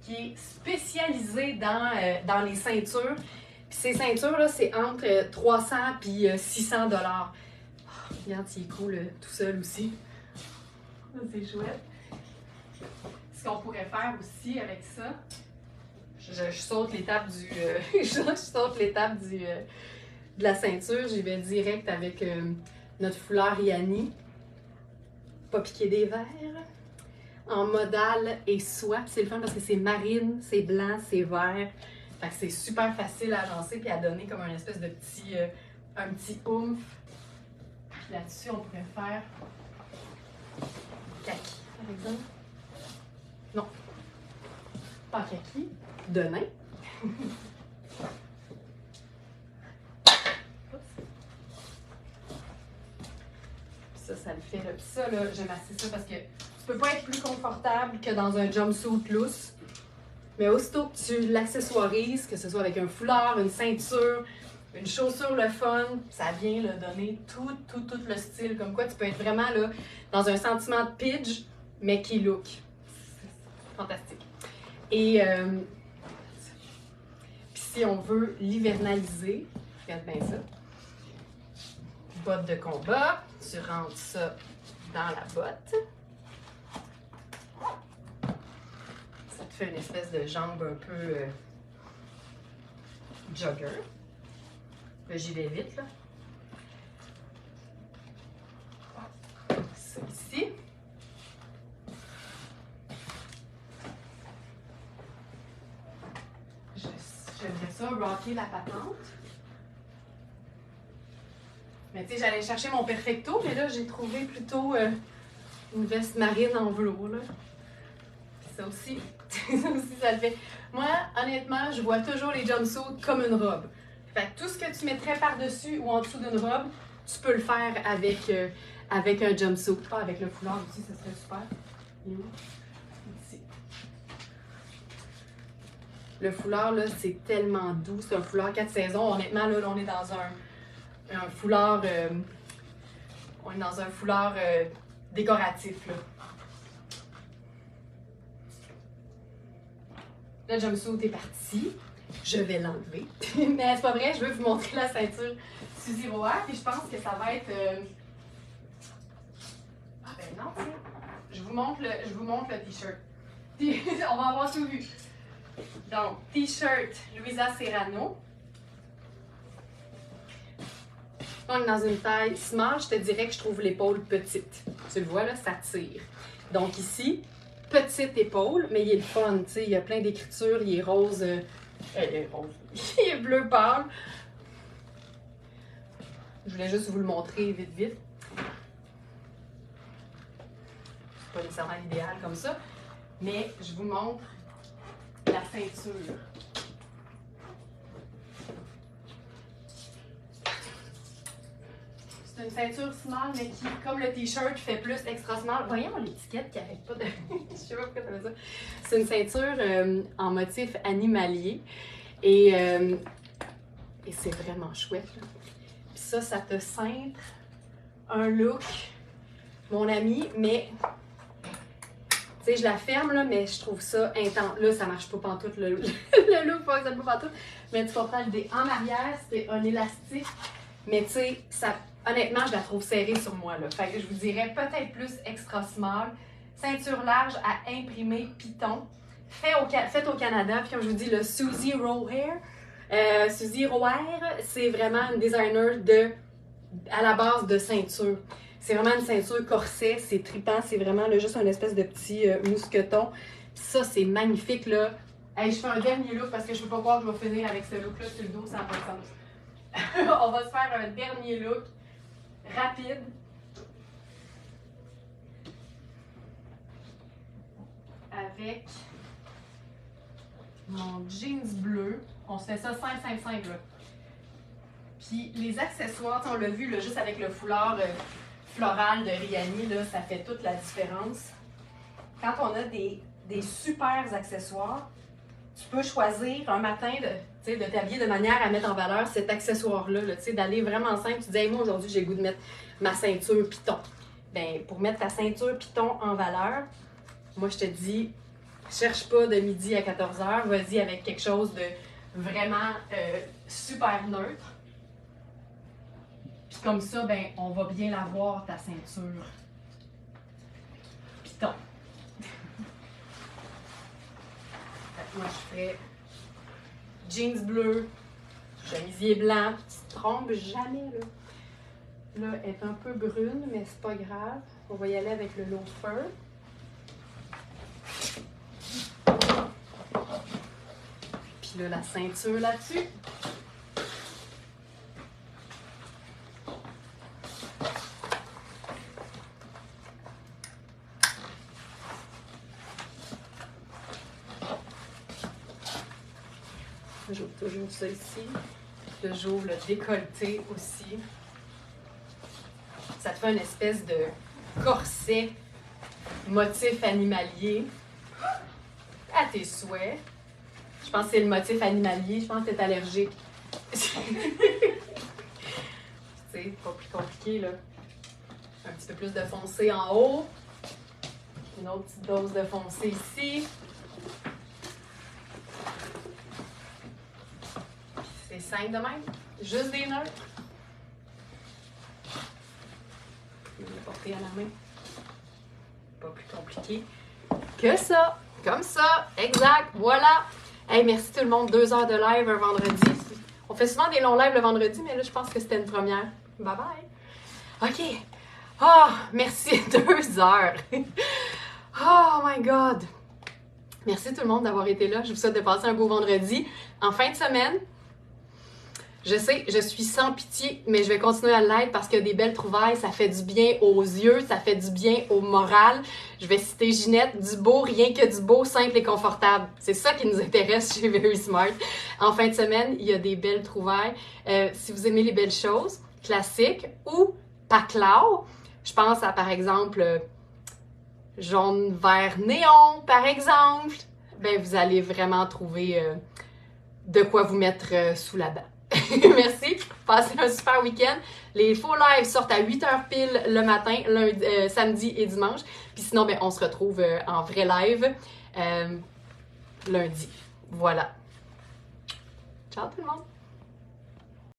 qui est spécialisée dans les ceintures. Puis ces ceintures-là, c'est entre 300 puis 600 $. Oh, regarde, il est cool tout seul aussi. C'est chouette. Ce qu'on pourrait faire aussi avec ça, je saute l'étape de la ceinture, j'y vais direct avec notre foulard Yanni, pas piqué des verres, en modal et soie. C'est le fun parce que c'est marine, c'est blanc, c'est vert. Fait que c'est super facile à agencer puis à donner comme un espèce de un petit oomph. Puis là-dessus, on pourrait faire kaki, par exemple. Non, pas kaki, de nain. Ça le fait. Là. Puis ça, là, j'aime assez ça parce que tu peux pas être plus confortable que dans un jumpsuit lousse. Mais aussitôt que tu l'accessoirises, que ce soit avec un foulard, une ceinture, une chaussure le fun, ça vient là, donner tout le style. Comme quoi, tu peux être vraiment là, dans un sentiment de pidge, mais qui look. Fantastique. Et puis si on veut l'hivernaliser, regarde bien ça. Botte de combat, tu rentres ça dans la botte. Ça te fait une espèce de jambe un peu jogger. Là, j'y vais vite, là. Ça ici. J'aimerais ça rocker la patente. Mais tu sais, j'allais chercher mon perfecto, mais là, j'ai trouvé plutôt une veste marine en velours, là. Puis ça aussi, ça le fait. Moi, honnêtement, je vois toujours les jumpsuits comme une robe. Fait que tout ce que tu mettrais par-dessus ou en dessous d'une robe, tu peux le faire avec un jumpsuit. Ah, avec le foulard aussi, ça serait super. Il est où? Ici. Le foulard, là, c'est tellement doux. C'est un foulard 4 saisons. Honnêtement, là, on est dans un foulard... on est dans un foulard décoratif, là. Le jumpsuit est parti. Je vais l'enlever. Mais c'est pas vrai, je veux vous montrer la ceinture Suzy Roer. Puis je pense que ça va être... Ah ben non, tu sais. Je vous montre le t-shirt. On va avoir tout vu. Donc, t-shirt Louisa Serrano. Donc, dans une taille small, je te dirais que je trouve l'épaule petite. Tu le vois, là, ça tire. Donc ici, petite épaule, mais il est le fun, tu sais, il y a plein d'écritures, il est rose, il est rose, il est bleu pâle. Je voulais juste vous le montrer vite, vite. C'est pas nécessairement idéal comme ça, mais je vous montre la ceinture. C'est une ceinture small, mais qui, comme le t-shirt, fait plus extra small. Voyons l'étiquette qui n'arrête pas de... Je sais pas pourquoi ça fait ça. C'est une ceinture en motif animalier. Et c'est vraiment chouette, là. Puis ça te cintre un look, mon ami, mais... Tu sais, je la ferme, là, mais je trouve ça intense. Là, ça marche pas pantoute, le look fonctionne pas pantoute. Mais tu comprends l'idée. En arrière, c'est un élastique. Mais tu sais, ça... Honnêtement, je la trouve serrée sur moi, là. Fait que je vous dirais peut-être plus extra small. Ceinture large à imprimer Python. Faite au Canada. Puis comme je vous dis, le Suzy Roer. Suzy Roer, c'est vraiment une designer à la base de ceinture. C'est vraiment une ceinture corset. C'est trippant. C'est vraiment là, juste un espèce de petit mousqueton. Puis ça, c'est magnifique, là. Hey, je fais un dernier look parce que je peux pas croire que je vais finir avec ce look-là sur le dos. Ça n'a pas de sens. On va se faire un dernier look. Rapide. Avec mon jeans bleu. On se fait ça simple, là. Puis les accessoires, on l'a vu là, juste avec le foulard floral de Rihanni, là, ça fait toute la différence. Quand on a des super accessoires, tu peux choisir un matin de t'habiller de manière à mettre en valeur cet accessoire-là, là, d'aller vraiment simple. Tu dis, hey, moi aujourd'hui, j'ai le goût de mettre ma ceinture Python. Bien, pour mettre ta ceinture Python en valeur, moi je te dis, cherche pas de midi à 14h, vas-y avec quelque chose de vraiment super neutre. Puis comme ça, ben, on va bien la voir, ta ceinture Python. Moi, je ferais jeans bleu, chemisier blanc. Tu te trompes jamais, là. Là, elle est un peu brune, mais c'est pas grave. On va y aller avec le loafer. Puis là, la ceinture là-dessus. J'ouvre toujours ça ici. Là, j'ouvre le décolleté aussi. Ça te fait une espèce de corset motif animalier à tes souhaits. Je pense que c'est le motif animalier. Je pense que tu es allergique. C'est pas plus compliqué, là. Un petit peu plus de foncé en haut. Une autre petite dose de foncé ici. C'est simple de même. Juste des neutres. Je vais le porter à la main. Pas plus compliqué que ça. Comme ça. Exact. Voilà. Hey, merci tout le monde. 2 heures de live un vendredi. On fait souvent des longs lives le vendredi, mais là, je pense que c'était une première. Bye bye! OK. Oh, merci, 2 heures. Oh my God. Merci tout le monde d'avoir été là. Je vous souhaite de passer un beau vendredi. En fin de semaine, je sais, je suis sans pitié, mais je vais continuer à l'être parce qu'il y a des belles trouvailles. Ça fait du bien aux yeux, ça fait du bien au moral. Je vais citer Ginette, du beau, rien que du beau, simple et confortable. C'est ça qui nous intéresse chez Very Smart. En fin de semaine, il y a des belles trouvailles. Si vous aimez les belles choses, classiques ou paclao, je pense à, par exemple, jaune, vert, néon, par exemple. Ben, vous allez vraiment trouver de quoi vous mettre sous la dent. Merci. Passez un super week-end. Les faux lives sortent à 8h pile le matin, samedi et dimanche. Puis sinon, ben, on se retrouve en vrai live lundi. Voilà. Ciao tout le monde!